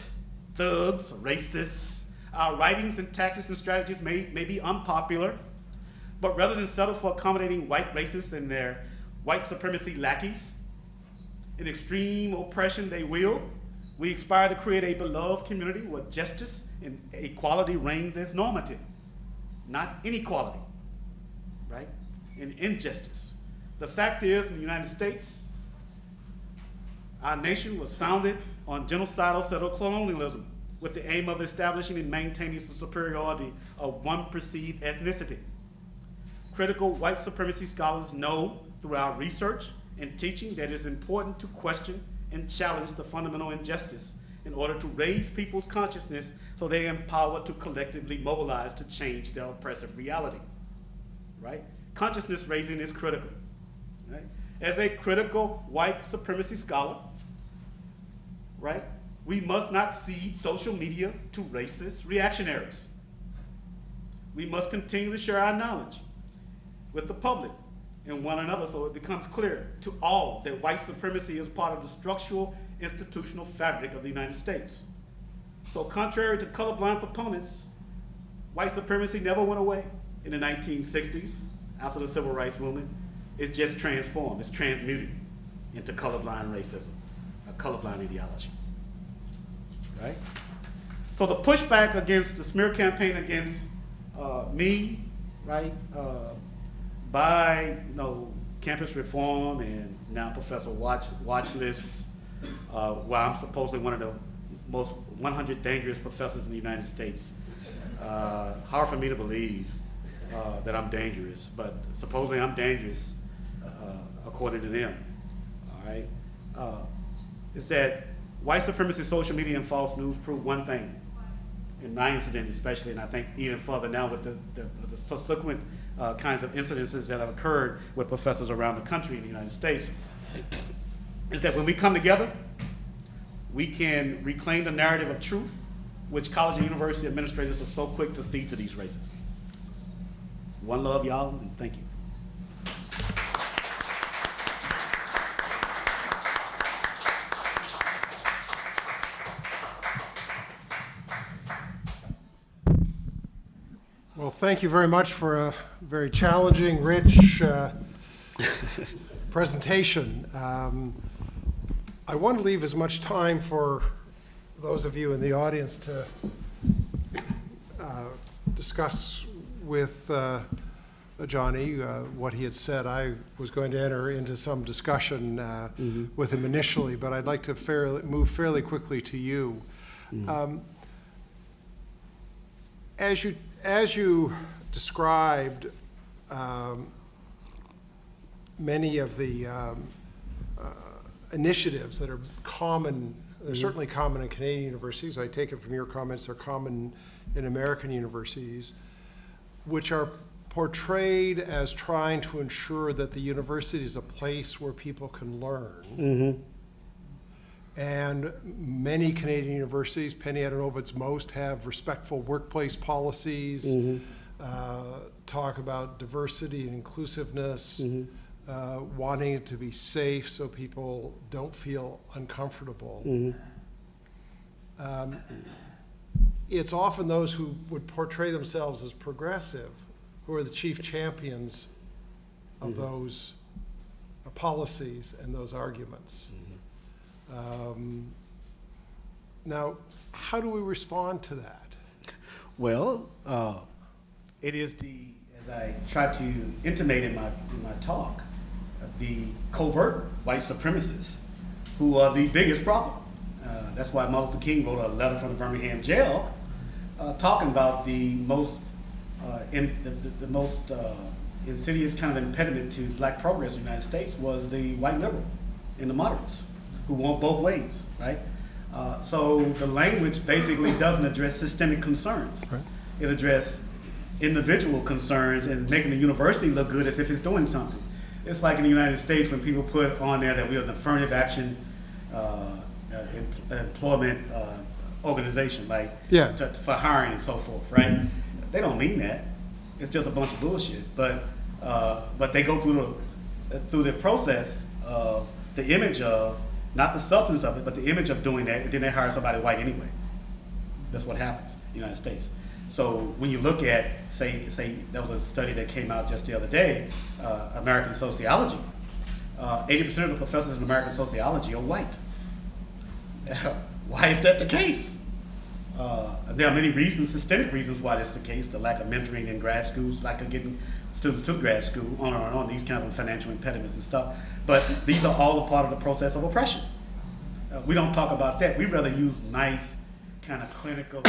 thugs, racists. Our writings and tactics and strategies may be unpopular, but rather than settle for accommodating white racists and their white supremacy lackeys, in extreme oppression they wield, we aspire to create a beloved community where justice and equality reigns as normative, not inequality. right, and injustice. The fact is, in the United States, our nation was founded on genocidal settler colonialism with the aim of establishing and maintaining the superiority of one perceived ethnicity. Critical white supremacy scholars know through our research and teaching that it is important to question and challenge the fundamental injustice in order to raise people's consciousness so they are empowered to collectively mobilize to change their oppressive reality, right? Consciousness raising is critical, right? As a critical white supremacy scholar, right, we must not cede social media to racist reactionaries. We must continue to share our knowledge with the public and one another so it becomes clear to all that white supremacy is part of the structural institutional fabric of the United States. So contrary to colorblind proponents, white supremacy never went away in the 1960s after the civil rights movement. It just transformed, it's transmuted into colorblind racism, a colorblind ideology, right? So the pushback against the smear campaign against me, right, by campus reform and now Professor Watchlist, where I'm supposedly one of the most 100 dangerous professors in the United States. Hard for me to believe that I'm dangerous, but supposedly I'm dangerous according to them, all right? Is that white supremacy, social media, and false news prove one thing, in my incident especially, and I think even further now with the subsequent kinds of incidences that have occurred with professors around the country in the United States, is that when we come together, we can reclaim the narrative of truth, which college and university administrators are so quick to cede to these races. One love, y'all, and thank you. Well, thank you very much for a very challenging, rich presentation. I want to leave as much time for those of you in the audience to discuss with Johnny what he had said. I was going to enter into some discussion with him initially, but I'd like to move fairly quickly to you. As you described many of the initiatives that are common, they're certainly common in Canadian universities. I take it from your comments they're common in American universities, which are portrayed as trying to ensure that the university is a place where people can learn. And many Canadian universities, Penny, I don't know if it's most, have respectful workplace policies, talk about diversity and inclusiveness, wanting it to be safe so people don't feel uncomfortable. It's often those who would portray themselves as progressive who are the chief champions of those policies and those arguments. Now, how do we respond to that? Well, it is as I tried to intimate in my talk, the covert white supremacists who are the biggest problem. That's why Martin Luther King wrote a letter from the Birmingham jail talking about the most insidious kind of impediment to black progress in the United States was the white liberal and the moderates who want both ways, right? So the language basically doesn't address systemic concerns. Right. It addresses individual concerns and making the university look good as if it's doing something. It's like in the United States when people put on there that we are an affirmative action employment organization, like for hiring and so forth, right? They don't mean that. It's just a bunch of bullshit. But they go through the process of the image of, not the substance of it, but the image of doing that, and then they hire somebody white anyway. That's what happens in the United States. So when you look at, say there was a study that came out just the other day, American sociology, 80% of the professors in American sociology are white. Why is that the case? There are many reasons, systemic reasons why that's the case. The lack of mentoring in grad schools, lack of getting students to grad school, on and on, these kind of financial impediments and stuff. But these are all a part of the process of oppression. We don't talk about that. We rather use nice, kind of clinical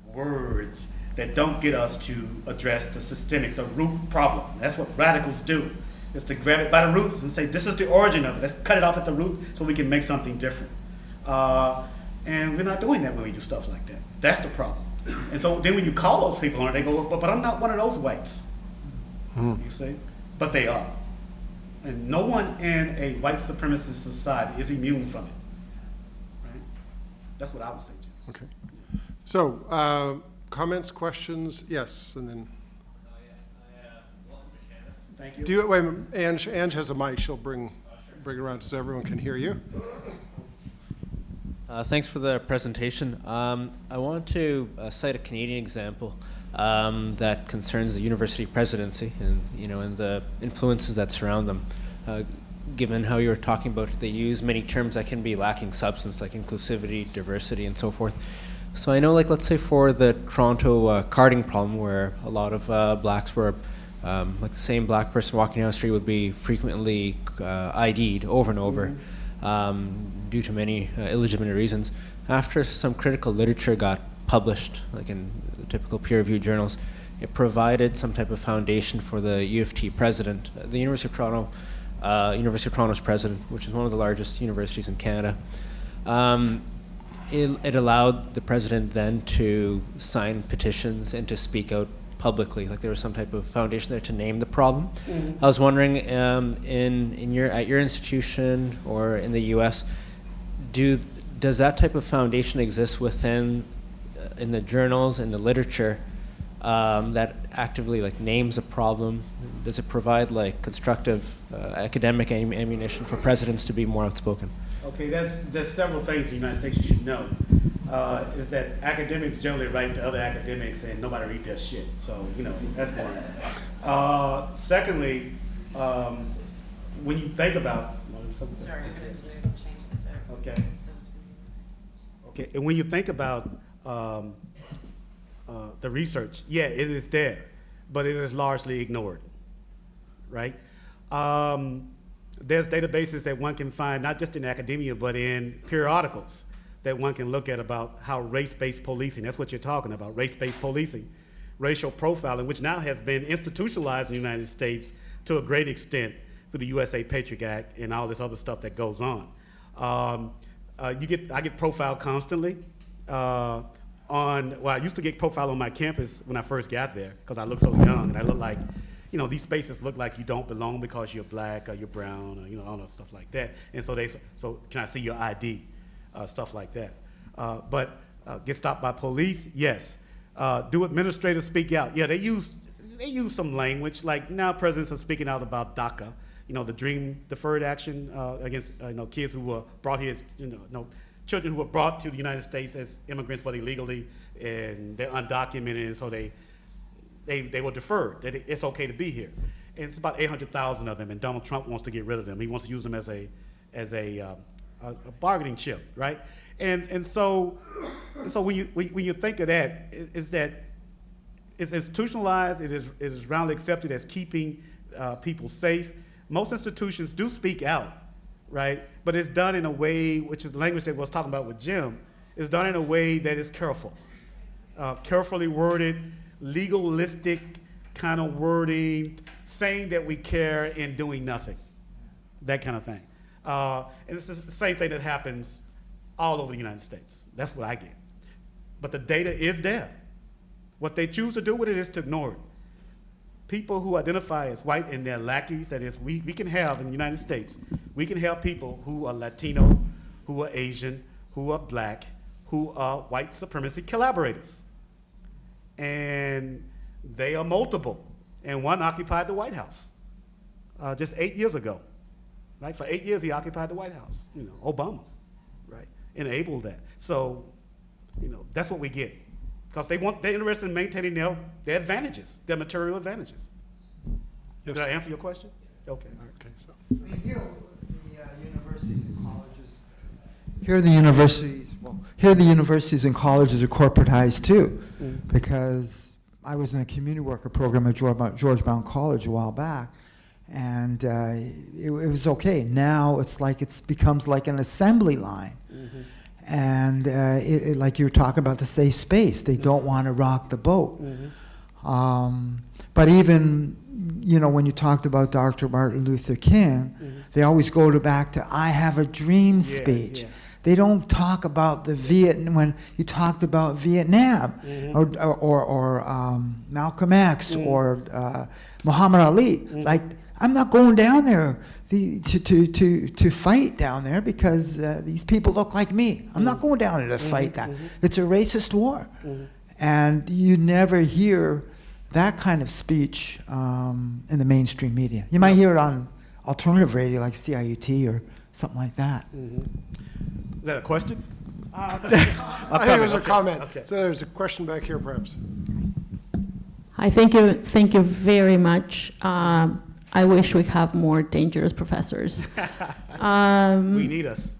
words that don't get us to address the systemic, the root problem. That's what radicals do, is to grab it by the roots and say, this is the origin of it. Let's cut it off at the root so we can make something different. And we're not doing that when we do stuff like that. That's the problem. And so then when you call those people on it, they go, but I'm not one of those whites. You see? But they are. And no one in a white supremacist society is immune from it. Right? That's what I would say, Jim. Okay. So, comments, questions? Yes, and then. Welcome to Canada. Thank you. Do you, wait a minute, Ange has a mic. She'll bring it around so everyone can hear you. Thanks for the presentation. I want to cite a Canadian example that concerns the university presidency and and the influences that surround them. Given how you were talking about it, they use many terms that can be lacking substance, like inclusivity, diversity, and so forth. So I know, like, let's say for the Toronto carding problem, where a lot of blacks were, like the same black person walking down the street would be frequently ID'd over and over. Due to many illegitimate reasons. After some critical literature got published, like in the typical peer-reviewed journals, it provided some type of foundation for the U of T president, the University of Toronto's president, which is one of the largest universities in Canada. It allowed the president then to sign petitions and to speak out publicly, like there was some type of foundation there to name the problem. I was wondering, at your institution or in the U.S., does that type of foundation exist within in the journals and the literature that actively like names a problem? Does it provide like constructive academic ammunition for presidents to be more outspoken? Okay, there's several things in the United States you should know. Is that academics generally write to other academics and nobody read their shit. So, that's one. Secondly, when you think about... Sorry, I'm going to change this out. Okay. Okay, and when you think about the research, yeah, it is there, but it is largely ignored, right? There's databases that one can find, not just in academia, but in periodicals that one can look at about how race-based policing, that's what you're talking about, race-based policing, racial profiling, which now has been institutionalized in the United States to a great extent through the USA Patriot Act and all this other stuff that goes on. I get profiled constantly I used to get profiled on my campus when I first got there because I look so young and I look like, these spaces look like you don't belong because you're black or you're brown or, all that stuff like that. And so can I see your ID? Stuff like that. But get stopped by police? Yes. Do administrators speak out? Yeah, they use some language, like now presidents are speaking out about DACA, the Dream Deferred Action against kids who were brought here, children who were brought to the United States as immigrants but illegally, and they're undocumented, and so they were deferred, that it's okay to be here. And it's about 800,000 of them, and Donald Trump wants to get rid of them. He wants to use them as a bargaining chip, right? And so when you think of that, is that it's institutionalized, it is roundly accepted as keeping people safe. Most institutions do speak out, right? But it's done in a way, which is the language that I was talking about with Jim, is done in a way that is careful. Carefully worded, legalistic kind of wording, saying that we care and doing nothing, that kind of thing. And it's the same thing that happens all over the United States. That's what I get. But the data is there. What they choose to do with it is to ignore it. People who identify as white and they're lackeys, that is, we can have in the United States, we can have people who are Latino, who are Asian, who are black, who are white supremacy collaborators. And they are multiple. And one occupied the White House just 8 years ago. Right? For 8 years, he occupied the White House. Obama, right? Enabled that. So, that's what we get. Because they're interested in maintaining their advantages, their material advantages. Yes. Did I answer your question? Okay. Okay, so. Here, the universities and colleges. Here, the universities and colleges are corporatized too, because I was in a community worker program at Georgetown College a while back, and it was okay. Now it's like it becomes like an assembly line. And like you were talking about the safe space, they don't want to rock the boat. But even, when you talked about Dr. Martin Luther King, they always go back to "I have a dream" speech. Yeah. They don't talk about the when you talked about Vietnam or Malcolm X or Muhammad Ali. Like, I'm not going down there to fight down there because these people look like me. I'm not going down there to fight that. It's a racist war. And you never hear that kind of speech in the mainstream media. You might hear it on alternative radio like CIUT or something like that. Is that a question? I think it was a comment. Okay. So there's a question back here, perhaps. Hi, thank you very much. I wish we have more dangerous professors. We need us.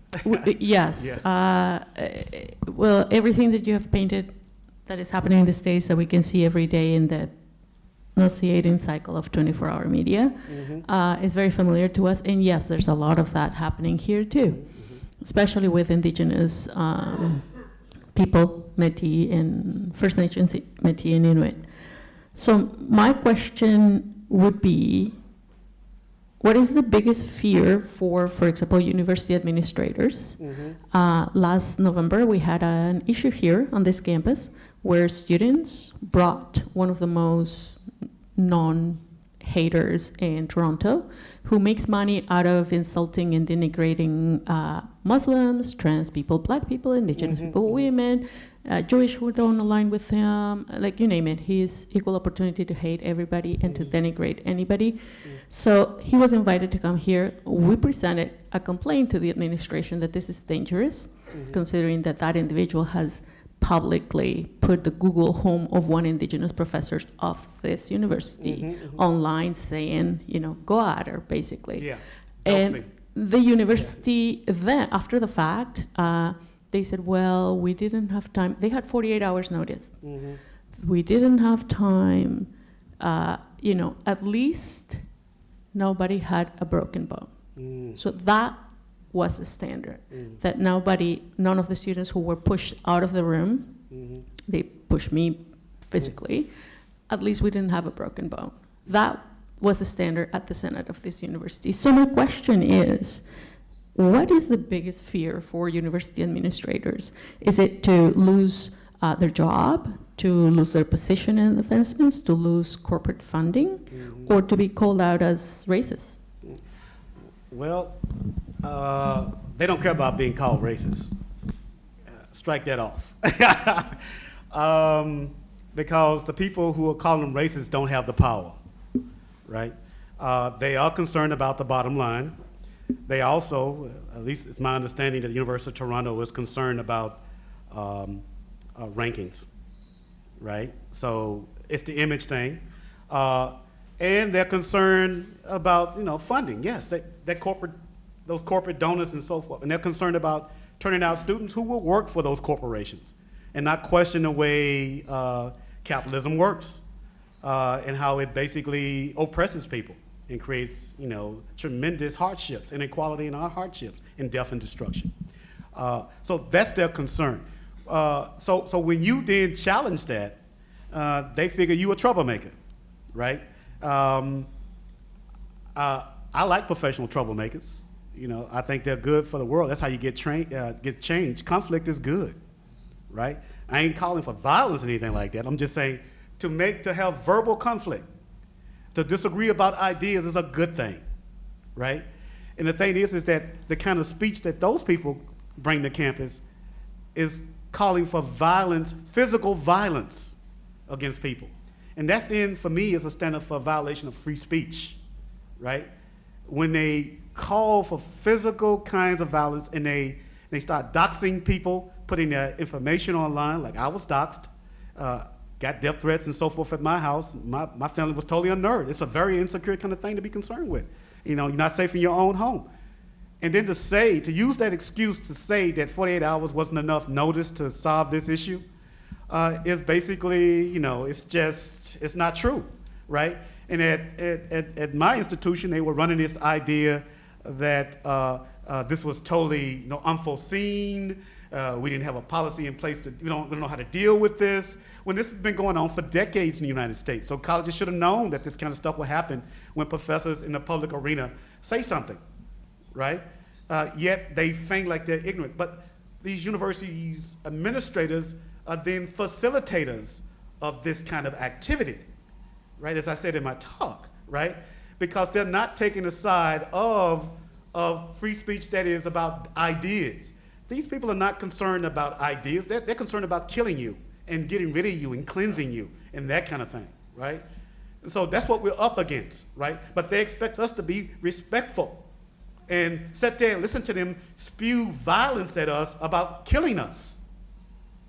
Yes. Well, everything that you have painted that is happening in the States that we can see every day in the nauseating cycle of 24-hour media is very familiar to us. And yes, there's a lot of that happening here too, especially with indigenous people, Métis and First Nations, Métis and Inuit. So my question would be, what is the biggest fear for example, university administrators? Last November, we had an issue here on this campus where students brought one of the most non-haters in Toronto who makes money out of insulting and denigrating Muslims, trans people, black people, indigenous people, women, Jewish who don't align with him, like you name it. He's equal opportunity to hate everybody and to denigrate anybody. So he was invited to come here. We presented a complaint to the administration that this is dangerous, considering that that individual has publicly put the Google home of one indigenous professor of this university online saying, go at her, basically. Yeah. And the university then, after the fact, they said, well, we didn't have time. They had 48 hours notice. We didn't have time. At least nobody had a broken bone. So that was the standard, that none of the students who were pushed out of the room, they pushed me physically, at least we didn't have a broken bone. That was the standard at the Senate of this university. So my question is, what is the biggest fear for university administrators? Is it to lose their job, to lose their position in advancements, to lose corporate funding, or to be called out as racist? Well, they don't care about being called racist. Strike that off. Because the people who are calling them racist don't have the power, right? They are concerned about the bottom line. They also, at least it's my understanding, that the University of Toronto is concerned about rankings, right? So it's the image thing. And they're concerned about, funding. Yes, those corporate donors and so forth. And they're concerned about turning out students who will work for those corporations and not question the way capitalism works and how it basically oppresses people and creates, tremendous hardships, inequality in our hardships, and death and destruction. So that's their concern. So when you then challenge that, they figure you a troublemaker, right? I like professional troublemakers. I think they're good for the world. That's how you get change. Conflict is good, right? I ain't calling for violence or anything like that. I'm just saying to have verbal conflict, to disagree about ideas is a good thing, right? And the thing is that the kind of speech that those people bring to campus is calling for violence, physical violence against people. And that's then, for me, is a standard for violation of free speech, right? When they call for physical kinds of violence and they start doxing people, putting their information online, like I was doxed, got death threats and so forth at my house. My family was totally unnerved. It's a very insecure kind of thing to be concerned with. You're not safe in your own home. And then to use that excuse to say that 48 hours wasn't enough notice to solve this issue, is basically, it's not true, right? And at my institution, they were running this idea that this was totally unforeseen. We didn't have a policy in place we don't know how to deal with this. When this has been going on for decades in the United States. So colleges should have known that this kind of stuff will happen when professors in the public arena say something, right? Yet they feign like they're ignorant. But these universities administrators are then facilitators of this kind of activity, right? As I said in my talk, right? Because they're not taking the side of free speech that is about ideas. These people are not concerned about ideas. They're concerned about killing you and getting rid of you and cleansing you and that kind of thing, right? And so that's what we're up against, right? But they expect us to be respectful and sit there and listen to them spew violence at us about killing us,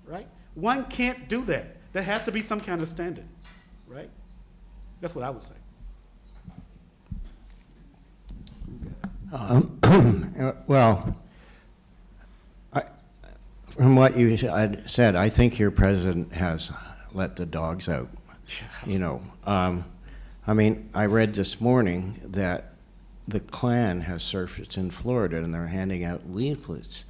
right? One can't do that. There has to be some kind of standard, right? That's what I would say. Well, from what you said, I think your president has let the dogs out. I mean, I read this morning that the Klan has surfaced in Florida, and they're handing out leaflets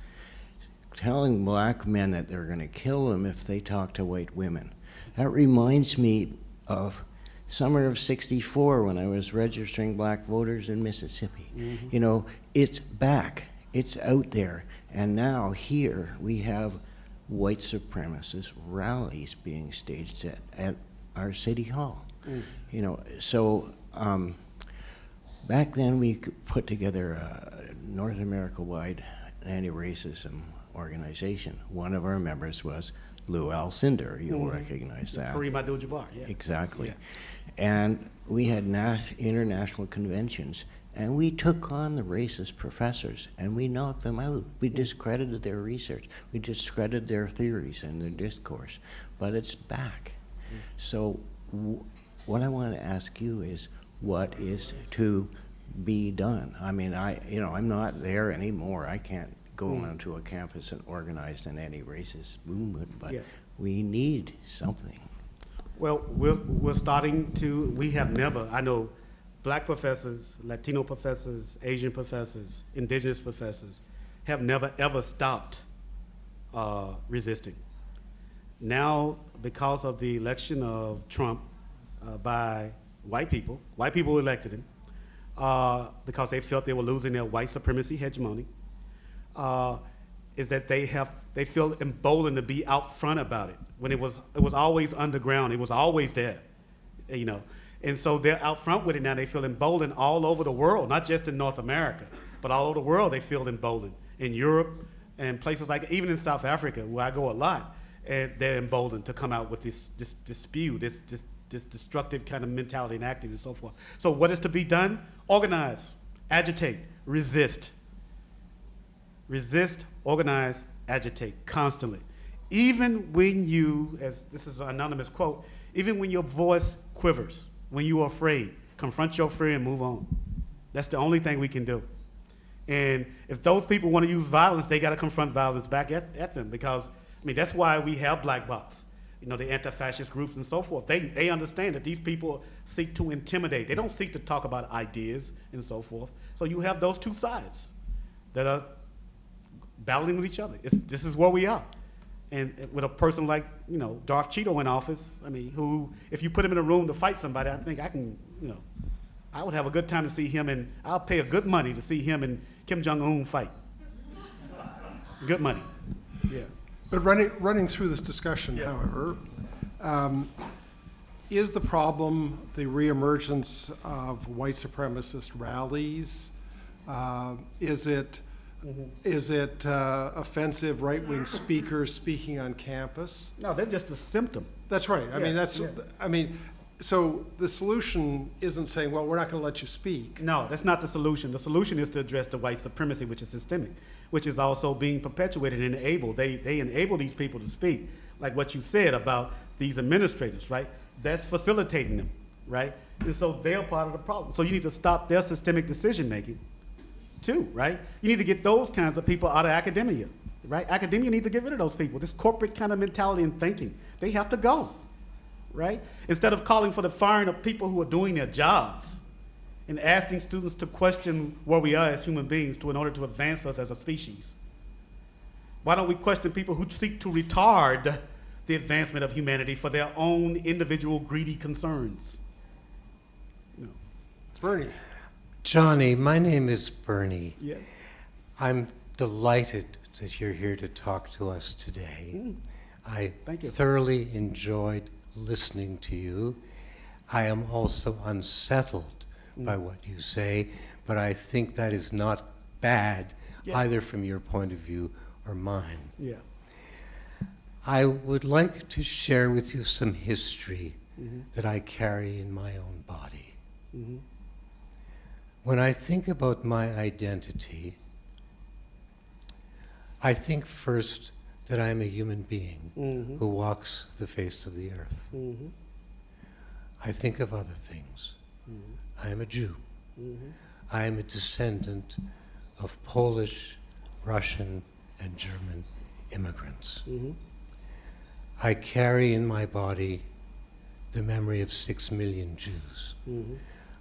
telling black men that they're going to kill them if they talk to white women. That reminds me of summer of '64 when I was registering black voters in Mississippi. Mm-hmm. It's back. It's out there. And now here we have white supremacist rallies being staged at our city hall. So back then we put together a North America-wide anti-racism organization. One of our members was Lou Alcindor. You'll recognize that. Kareem Abdul-Jabbar, yeah. Exactly. Yeah. And we had international conventions, and we took on the racist professors, and we knocked them out. We discredited their research. We discredited their theories and their discourse. But it's back. So what I want to ask you is, what is to be done? I mean, I'm not there anymore. I can't go onto a campus and organize an anti-racist movement, but we need something. Well, we're starting to, we have never, I know black professors, Latino professors, Asian professors, indigenous professors have never ever stopped resisting. Now, because of the election of Trump by white people elected him because they felt they were losing their white supremacy hegemony, is that they feel emboldened to be out front about it when it was always underground. It was always there, And so they're out front with it now. They feel emboldened all over the world, not just in North America, but all over the world they feel emboldened. In Europe and places like, even in South Africa, where I go a lot, and they're emboldened to come out with this spew, this destructive kind of mentality and acting and so forth. So what is to be done? Organize, agitate, resist. Resist, organize, agitate constantly. Even when you, as this is an anonymous quote, even when your voice quivers, when you are afraid, confront your fear and move on. That's the only thing we can do. And if those people want to use violence, they got to confront violence back at them, because, that's why we have black blocs, the anti-fascist groups and so forth. They understand that these people seek to intimidate. They don't seek to talk about ideas and so forth. So you have those two sides that are battling with each other. This is where we are. And with a person like, Darth Cheeto in office, who, if you put him in a room to fight somebody, I think I would have a good time to see him, and I'll pay a good money to see him and Kim Jong-un fight. Good money, yeah. But running through this discussion, however, is the problem the reemergence of white supremacist rallies? Is it offensive right-wing speakers speaking on campus? No, they're just a symptom. That's right. So the solution isn't saying, well, we're not going to let you speak. No, that's not the solution. The solution is to address the white supremacy, which is systemic, which is also being perpetuated and enabled. They enable these people to speak, like what you said about these administrators, right? That's facilitating them, right? And so they're part of the problem. So you need to stop their systemic decision-making too, right? You need to get those kinds of people out of academia, right? Academia needs to get rid of those people. This corporate kind of mentality and thinking. they have to go, right? Instead of calling for the firing of people who are doing their jobs and asking students to question where we are as human beings in order to advance us as a species. Why don't we question people who seek to retard the advancement of humanity for their own individual greedy concerns? Bernie. Johnny, my name is Bernie. Yeah. I'm delighted that you're here to talk to us today. I Thank you. thoroughly enjoyed listening to you. I am also unsettled by what you say, but I think that is not bad, either from your point of view or mine. Yeah. I would like to share with you some history that I carry in my own body. When I think about my identity, I think first that I'm a human being who walks the face of the earth. I think of other things. I am a Jew. I am a descendant of Polish, Russian, and German immigrants. I carry in my body the memory of 6 million Jews.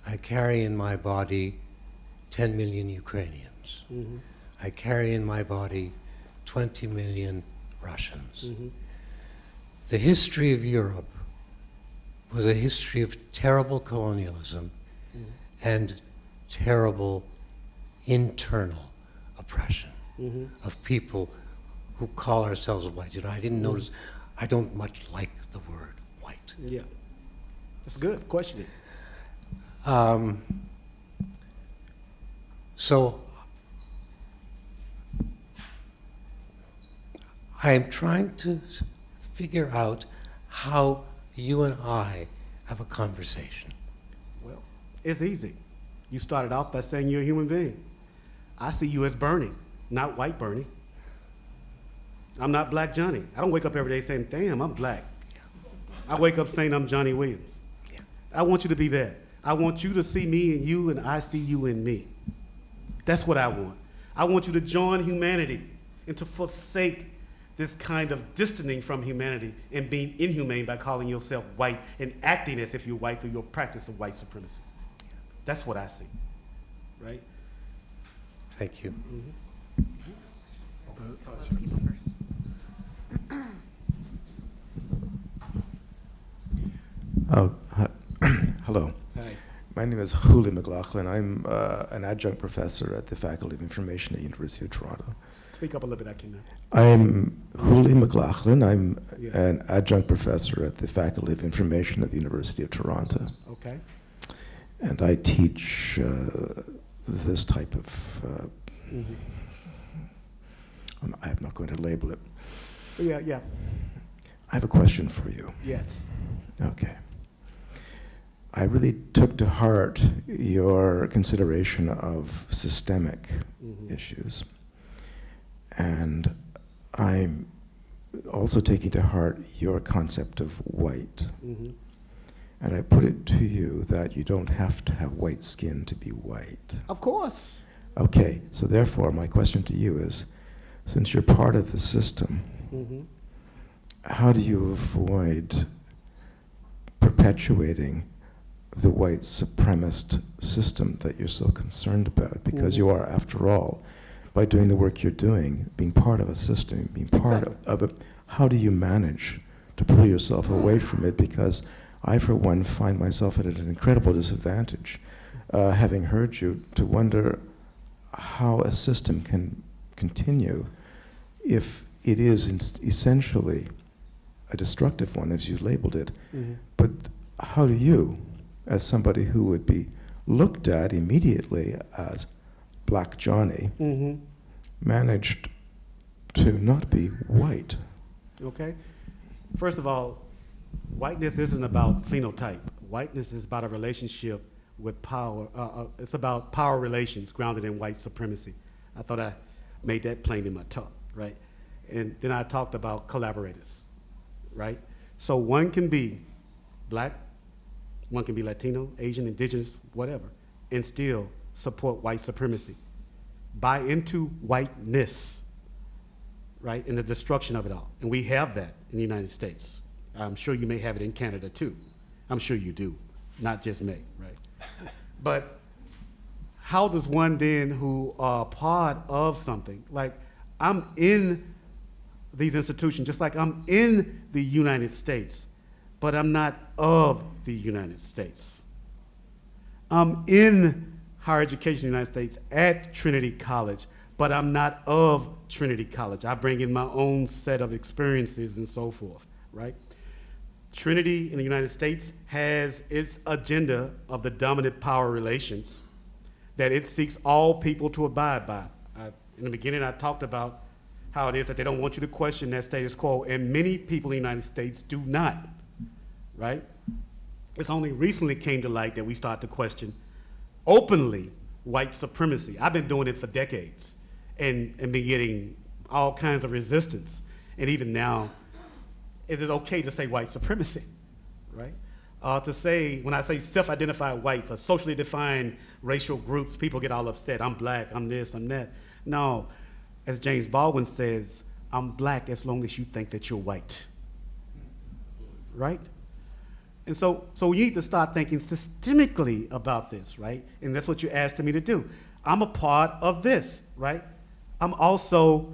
I carry in my body 10 million Ukrainians. I carry in my body 20 million Russians. The history of Europe was a history of terrible colonialism and terrible internal oppression of people who call ourselves white. You know, I didn't notice, I don't much like the word white. Yeah. That's good. Question it. So I'm trying to figure out how you and I have a conversation. Well, it's easy. You started off by saying you're a human being. I see you as Bernie, not white Bernie. I'm not black Johnny. I don't wake up every day saying, damn, I'm black. I wake up saying I'm Johnny Williams. Yeah. I want you to be that. I want you to see me in you and I see you in me. That's what I want. I want you to join humanity and to forsake this kind of distancing from humanity and being inhumane by calling yourself white and acting as if you're white through your practice of white supremacy. That's what I see, right? Thank you. People first. Oh, hello. Hi. My name is Huli McLaughlin. I'm an adjunct professor at the Faculty of Information at the University of Toronto. Speak up a little bit, I cannot. I'm Huli McLaughlin. I'm Yeah. an adjunct professor at the Faculty of Information at the University of Toronto. Okay. And I teach this type of, I'm not going to label it. Yeah, yeah, I have a question for you. yes. Okay. I really took to heart your consideration of systemic issues. And I'm also taking to heart your concept of white. And I put it to you that you don't have to have white skin to be white. Of course. Okay, so therefore my question to you is, since you're part of the system, how do you avoid perpetuating the white supremacist system that you're so concerned about? Because you are, after all, by doing the work you're doing, being part of a system, being part of it, how do you manage to pull yourself away from it? Because I, for one, find myself at an incredible disadvantage, having heard you, to wonder how a system can continue if it is essentially a destructive one, as you labeled it. But how do you, as somebody who would be looked at immediately as Black Johnny, managed to not be white? Okay. First of all, whiteness isn't about phenotype. Whiteness is about a relationship with power. It's about power relations grounded in white supremacy. I thought I made that plain in my talk, right? And then I talked about collaborators, right? So one can be black, one can be Latino, Asian, indigenous, whatever, and still support white supremacy. Buy into whiteness, right, and the destruction of it all. And we have that in the United States. I'm sure you may have it in Canada too. I'm sure you do, not just me, right? But how does one then who are part of something, like I'm in these institutions, just like I'm in the United States, but I'm not of the United States. I'm in higher education in the United States at Trinity College, but I'm not of Trinity College. I bring in my own set of experiences and so forth, right? Trinity in the United States has its agenda of the dominant power relations that it seeks all people to abide by. In the beginning, I talked about how it is that they don't want you to question that status quo, and many people in the United States do not, right? It's only recently came to light that we start to question openly white supremacy. I've been doing it for decades and been getting all kinds of resistance. And even now, is it okay to say white supremacy, right? To say, when I say self-identified whites or socially defined racial groups, people get all upset. I'm black, I'm this, I'm that. No, as James Baldwin says, I'm black as long as you think that you're white, right? And so we need to start thinking systemically about this, right? And that's what you asked me to do. I'm a part of this, right? I'm also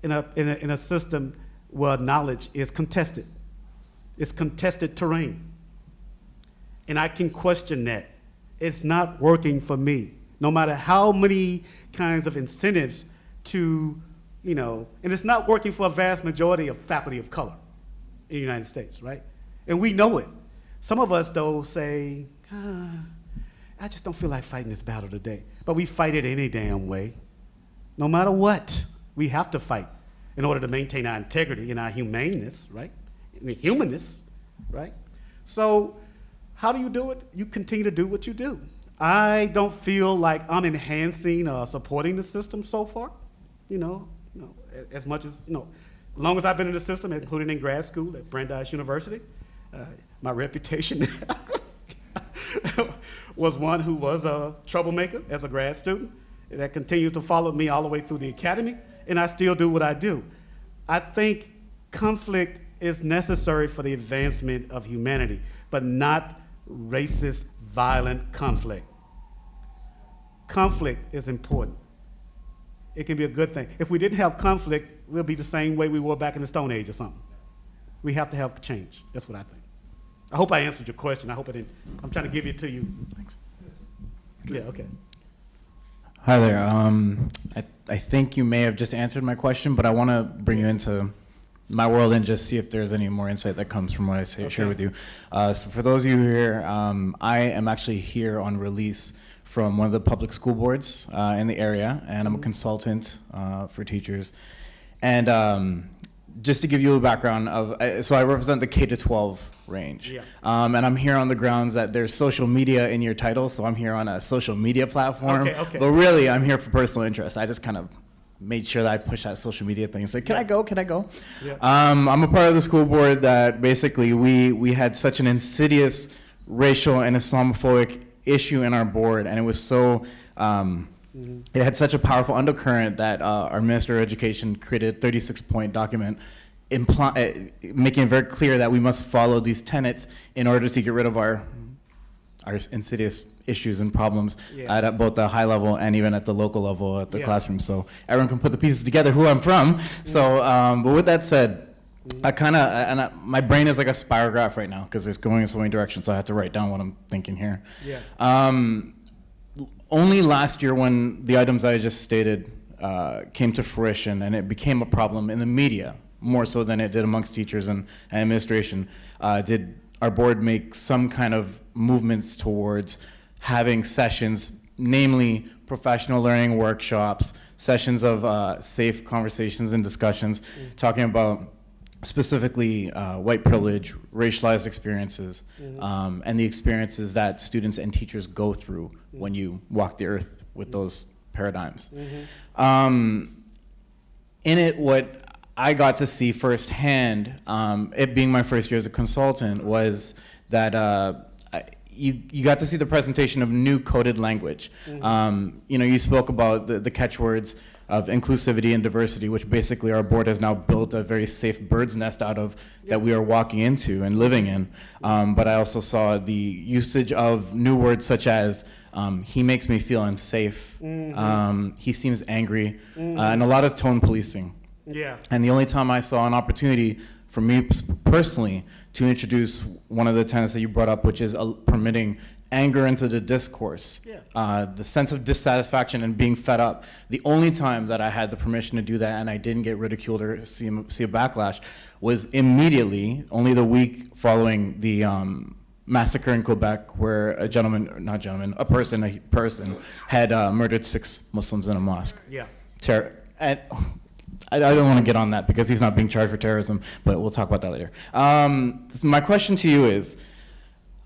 in a system where knowledge is contested. It's contested terrain. And I can question that. It's not working for me. No matter how many kinds of incentives to, and it's not working for a vast majority of faculty of color in the United States, right? And we know it. Some of us, though, say, I just don't feel like fighting this battle today. But we fight it any damn way. No matter what, we have to fight in order to maintain our integrity and our humaneness, right? And the humanness, right? So how do you do it? You continue to do what you do. I don't feel like I'm enhancing or supporting the system so far, as much as, as long as I've been in the system, including in grad school at Brandeis University, my reputation was one who was a troublemaker as a grad student. That continued to follow me all the way through the academy, and I still do what I do. I think conflict is necessary for the advancement of humanity, but not racist, violent conflict. Conflict is important. It can be a good thing. If we didn't have conflict, we'll be the same way we were back in the Stone Age or something. We have to have change. That's what I think. I hope I answered your question. I hope I didn't. I'm trying to give it to you. Thanks. Yeah, okay. Hi there. I think you may have just answered my question, but I want to bring you into my world and just see if there's any more insight that comes from what I share with you. So for those of you here, I am actually here on release from one of the public school boards in the area, and I'm a consultant for teachers. And just to give you a background of, so I represent the K-12 range. Yeah. And I'm here on the grounds that there's social media in your title, so I'm here on a social media platform. Okay. But really, I'm here for personal interest. I just kind of made sure that I push that social media thing and say, can I go? Yeah. I'm a part of the school board that basically we had such an insidious racial and Islamophobic issue in our board, and it was so, it had such a powerful undercurrent that our Minister of Education created a 36-point document making it very clear that we must follow these tenets in order to get rid of our insidious issues and problems at both the high level and even at the local level at the classroom. So everyone can put the pieces together who I'm from. So, but with that said, my brain is like a spirograph right now because it's going in so many directions, so I have to write down what I'm thinking here. Yeah. Only last year when the items I just stated came to fruition and it became a problem in the media, more so than it did amongst teachers and administration, did our board make some kind of movements towards having sessions, namely professional learning workshops, sessions of safe conversations and discussions, talking about specifically white privilege, racialized experiences, and the experiences that students and teachers go through when you walk the earth with those paradigms. In it, what I got to see firsthand, it being my first year as a consultant, was that you got to see the presentation of new coded language. You spoke about the catchwords of inclusivity and diversity, which basically our board has now built a very safe bird's nest out of that we are walking into and living in. But I also saw the usage of new words such as he makes me feel unsafe, he seems angry, and a lot of tone policing. Yeah. And the only time I saw an opportunity for me personally to introduce one of the tenets that you brought up, which is permitting anger into the discourse, the sense of dissatisfaction and being fed up. The only time that I had the permission to do that and I didn't get ridiculed or see a backlash was immediately, only the week following the massacre in Quebec, where a person had murdered 6 Muslims in a mosque. Yeah. And I don't want to get on that because he's not being charged for terrorism, but we'll talk about that later. My question to you is,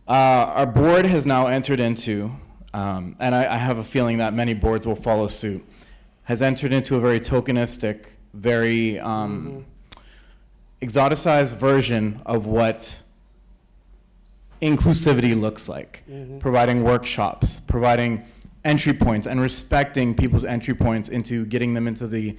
our board has now entered into, and I have a feeling that many boards will follow suit, has entered into a very tokenistic, very exoticized version of what inclusivity looks like, providing workshops, providing entry points, and respecting people's entry points into getting them into the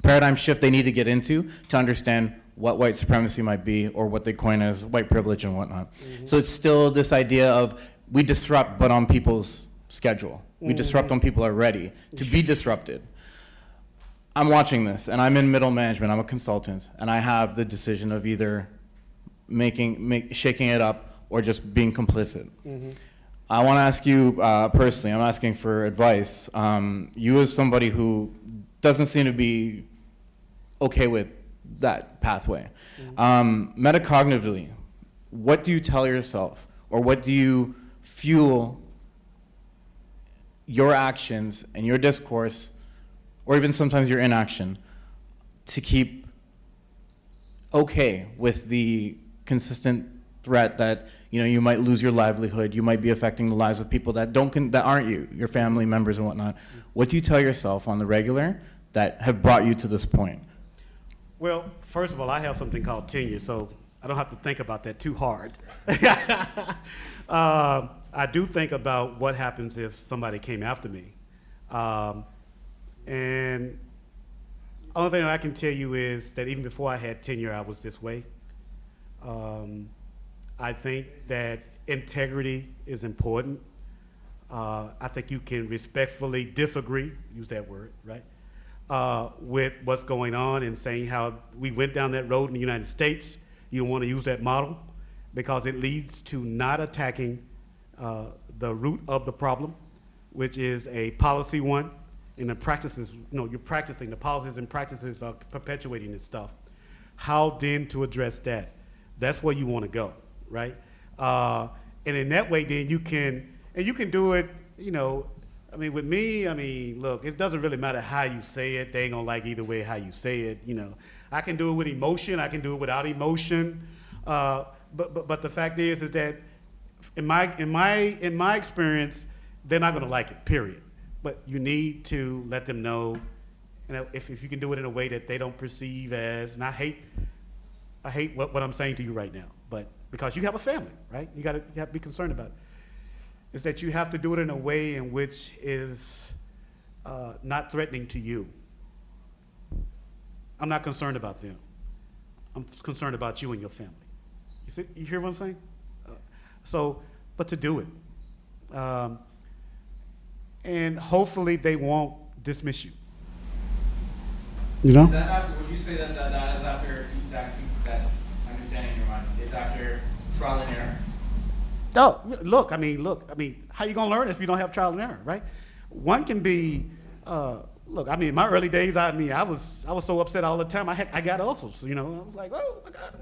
paradigm shift they need to get into to understand what white supremacy might be, or what they coin as white privilege and whatnot. So it's still this idea of we disrupt, but on people's schedule. We disrupt when people are ready to be disrupted. I'm watching this, and I'm in middle management. I'm a consultant, and I have the decision of either shaking it up or just being complicit. I want to ask you personally, I'm asking for advice. You as somebody who doesn't seem to be okay with that pathway. Metacognitively, what do you tell yourself, or what do you fuel your actions and your discourse, or even sometimes your inaction, to keep okay with the consistent threat that you might lose your livelihood, you might be affecting the lives of people that aren't your family members and whatnot? What do you tell yourself on the regular that have brought you to this point? Well, first of all, I have something called tenure, so I don't have to think about that too hard. I do think about what happens if somebody came after me. And only thing I can tell you is that even before I had tenure, I was this way. I think that integrity is important. I think you can respectfully disagree, use that word, right? With what's going on and saying how we went down that road in the United States. You want to use that model because it leads to not attacking the root of the problem, which is a policy one, and the practices, you're practicing, the policies and practices are perpetuating this stuff. How then to address that? That's where you want to go, right? And in that way, then you can do it, with me, look, it doesn't really matter how you say it. They ain't gonna like either way how you say it, I can do it with emotion, I can do it without emotion. But the fact is that in my experience, they're not gonna like it, period. But you need to let them know, if you can do it in a way that they don't perceive as, and I hate what I'm saying to you right now, but because you have a family, right? You have to be concerned about it. Is that you have to do it in a way in which is not threatening to you. I'm not concerned about them. I'm concerned about you and your family. You hear what I'm saying? But to do it. And hopefully they won't dismiss you. Is that after, would you say that is after that understanding in your mind? It's after trial and error? No, look, how you gonna learn if you don't have trial and error, right? One can be, in my early days, I was so upset all the time. I got ulcers, I was like, oh my God,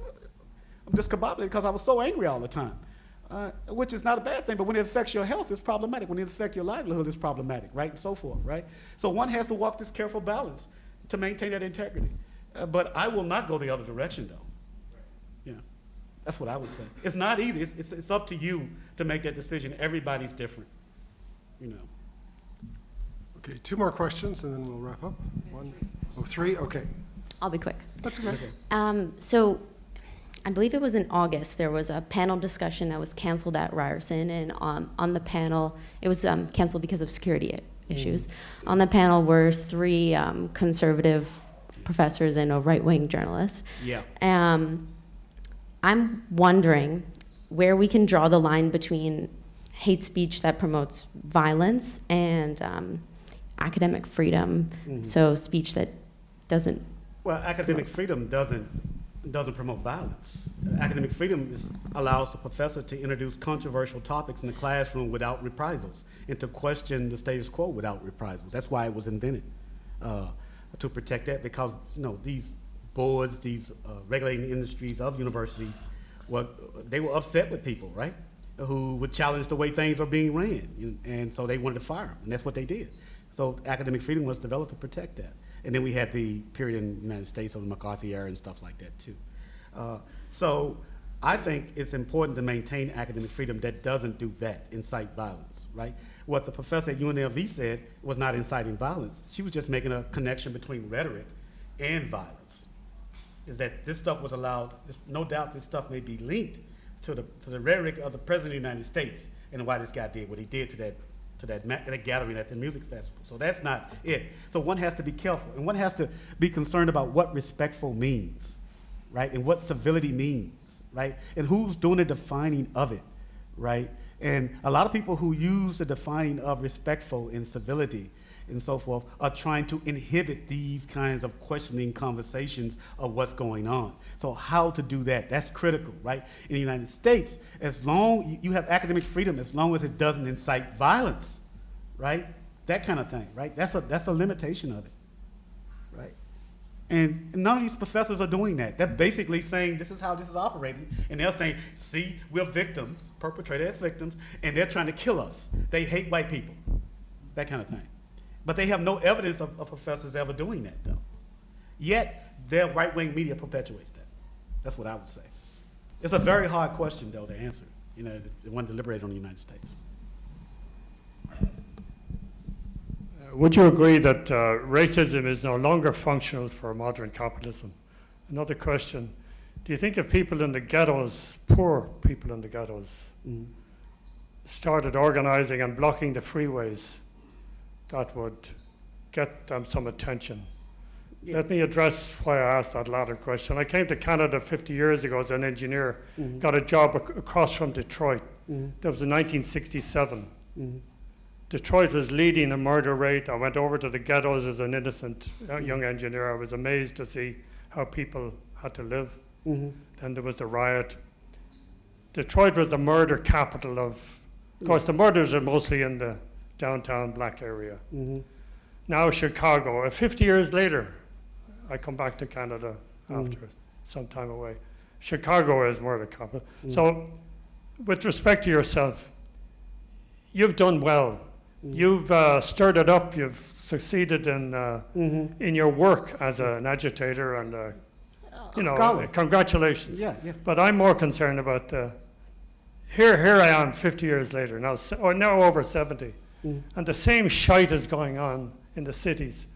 I'm discombobulated because I was so angry all the time, which is not a bad thing. But when it affects your health, it's problematic. When it affects your livelihood, it's problematic, right, and so forth, right? So one has to walk this careful balance to maintain that integrity. But I will not go the other direction, though. That's what I would say. It's not easy. It's up to you to make that decision. Everybody's different, Okay, 2 more questions and then we'll wrap up. 1, 3, okay. I'll be quick. That's okay. So I believe it was in August, there was a panel discussion that was canceled at Ryerson, and on the panel, it was canceled because of security issues. On the panel were three conservative professors and a right-wing journalist. Yeah. I'm wondering where we can draw the line between hate speech that promotes violence and academic freedom, so speech that doesn't. Well, academic freedom doesn't promote violence. Academic freedom allows the professor to introduce controversial topics in the classroom without reprisals and to question the status quo without reprisals. That's why it was invented, to protect that, because these boards, these regulating industries of universities, they were upset with people, right, who would challenge the way things are being ran, and so they wanted to fire them, and that's what they did. So academic freedom was developed to protect that. And then we had the period in the United States of the McCarthy era and stuff like that too. So I think it's important to maintain academic freedom that doesn't do that, incite violence, right? What the professor at UNLV said was not inciting violence. She was just making a connection between rhetoric and violence. Is that this stuff was allowed, no doubt this stuff may be linked to the rhetoric of the President of the United States and why this guy did what he did to that gathering at the music festival. So that's not it. So one has to be careful, and one has to be concerned about what respectful means, right? And what civility means, right? And who's doing the defining of it, right? And a lot of people who use the defining of respectful and civility and so forth are trying to inhibit these kinds of questioning conversations of what's going on. So how to do that, that's critical, right? In the United States, as long you have academic freedom, as long as it doesn't incite violence, right? That kind of thing, right? That's a limitation of it, right? And none of these professors are doing that. They're basically saying this is how this is operating, and they're saying, see, we're victims, perpetrated as victims, and they're trying to kill us. They hate white people, that kind of thing. But they have no evidence of professors ever doing that, though. Yet, their right-wing media perpetuates that. That's what I would say. It's a very hard question, though, to answer, the one deliberated on the United States. Would you agree that racism is no longer functional for modern capitalism? Another question, do you think if people in the ghettos, poor people in the ghettos, started organizing and blocking the freeways, that would get them some attention? Yeah. Let me address why I asked that latter question. I came to Canada 50 years ago as an engineer, got a job across from Detroit. That was in 1967. Detroit was leading the murder rate. I went over to the ghettos as an innocent young engineer. I was amazed to see how people had to live. Then there was the riot. Detroit was the murder capital of course, the murders are mostly in the downtown black area. Now Chicago, 50 years later, I come back to Canada after some time away. Chicago is murder capital. So with respect to yourself, you've done well. You've stirred it up. You've succeeded in your work as an agitator and congratulations. Yeah. But I'm more concerned about here I am 50 years later, now over 70, and the same shite is going on in the cities.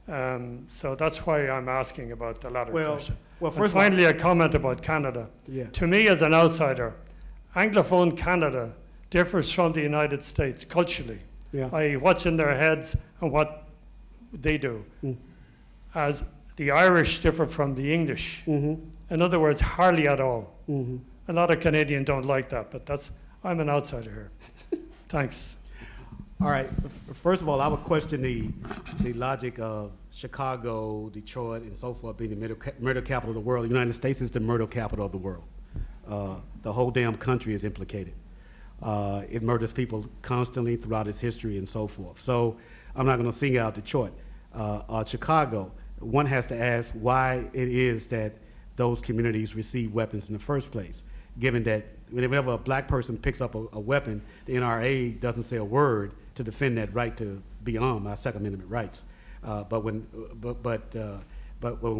So that's why I'm asking about the latter question. Well, and finally, a comment about Canada. Yeah. To me, as an outsider, Anglophone Canada differs from the United States culturally, i.e. what's in their heads and what they do, as the Irish differ from the English. In other words, hardly at all. A lot of Canadians don't like that, but I'm an outsider here. Thanks. All right. First of all, I would question the logic of Chicago, Detroit, and so forth being the murder capital of the world. The United States is the murder capital of the world. The whole damn country is implicated. It murders people constantly throughout its history and so forth. So I'm not going to sing out Detroit or Chicago. One has to ask why it is that those communities receive weapons in the first place, given that whenever a black person picks up a weapon, the NRA doesn't say a word to defend that right to be armed, our Second Amendment rights. But when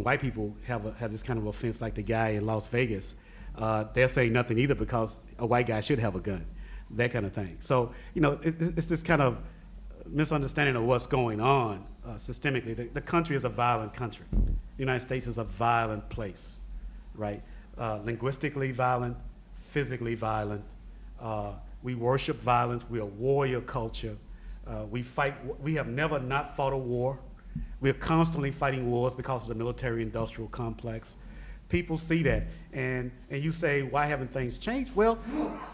white people have this kind of offense, like the guy in Las Vegas, they're saying nothing either because a white guy should have a gun, that kind of thing. So it's this kind of misunderstanding of what's going on systemically. The country is a violent country. The United States is a violent place, right? Linguistically violent, physically violent. We worship violence. We're a warrior culture. We have never not fought a war. We're constantly fighting wars because of the military-industrial complex. People see that, and you say, why haven't things changed? Well,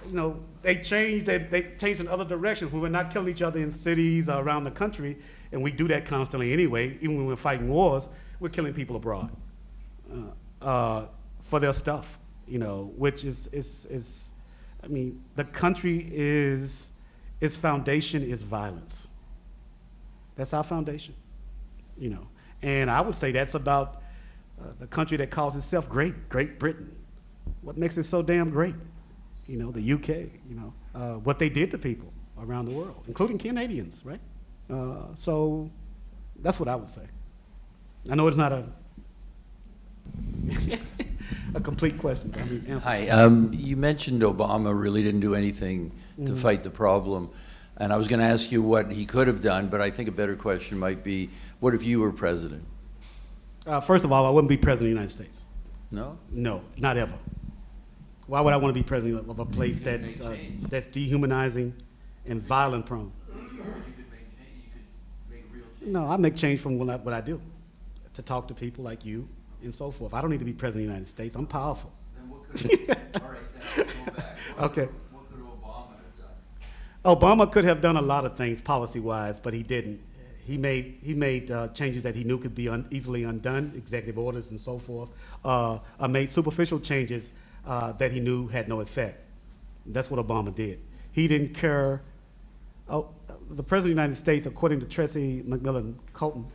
you know, they changed in other directions. When we're not killing each other in cities around the country, and we do that constantly anyway, even when we're fighting wars, we're killing people abroad for their stuff, you know, which is I mean, the country its foundation is violence. That's our foundation, you know. And I would say that's about the country that calls itself Great Britain. What makes it so damn great? You know, the UK, you know, what they did to people around the world, including Canadians, right? So that's what I would say. I know it's not a complete question, but I mean, answer. Hi, you mentioned Obama really didn't do anything to fight the problem. And I was going to ask you what he could have done, but I think a better question might be, what if you were president? First of all, I wouldn't be president of the United States. No? No, not ever. Why would I want to be president of a place that's dehumanizing and violent prone? No, I make change from what I do, to talk to people like you and so forth. I don't need to be president of the United States. I'm powerful. Then what could, all right, then I'll go back. Okay. What could Obama have done? Obama could have done a lot of things policy-wise, but he didn't. He made changes that he knew could be easily undone, executive orders and so forth. Made superficial changes that he knew had no effect. That's what Obama did. He didn't care. The President of the United States, according to Tracy McMillan Colton,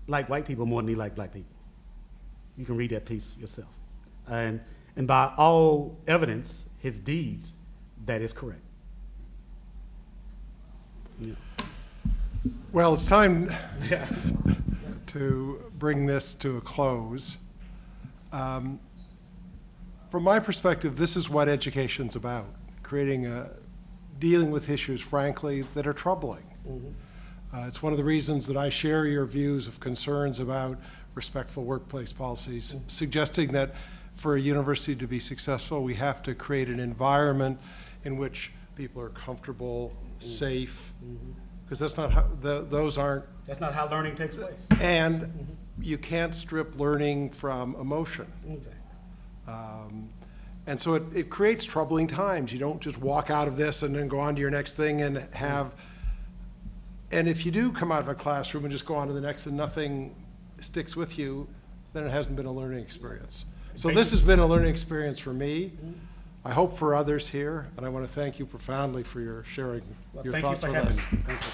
liked white people more than he liked black people. You can read that piece yourself. And by all evidence, his deeds, that is correct. Yeah. Well, it's time to bring this to a close. From my perspective, this is what education's about, dealing with issues, frankly, that are troubling. Mm-hmm. It's one of the reasons that I share your views of concerns about respectful workplace policies, suggesting that for a university to be successful, we have to create an environment in which people are comfortable, safe, because that's not how, That's not how learning takes place. And you can't strip learning from emotion. Exactly. And so it creates troubling times. You don't just walk out of this and then go on to your next thing and and if you do come out of a classroom and just go on to the next and nothing sticks with you, then it hasn't been a learning experience. So this has been a learning experience for me. I hope for others here, and I want to thank you profoundly for your sharing your thoughts with us. Thank you for having me. Thank you.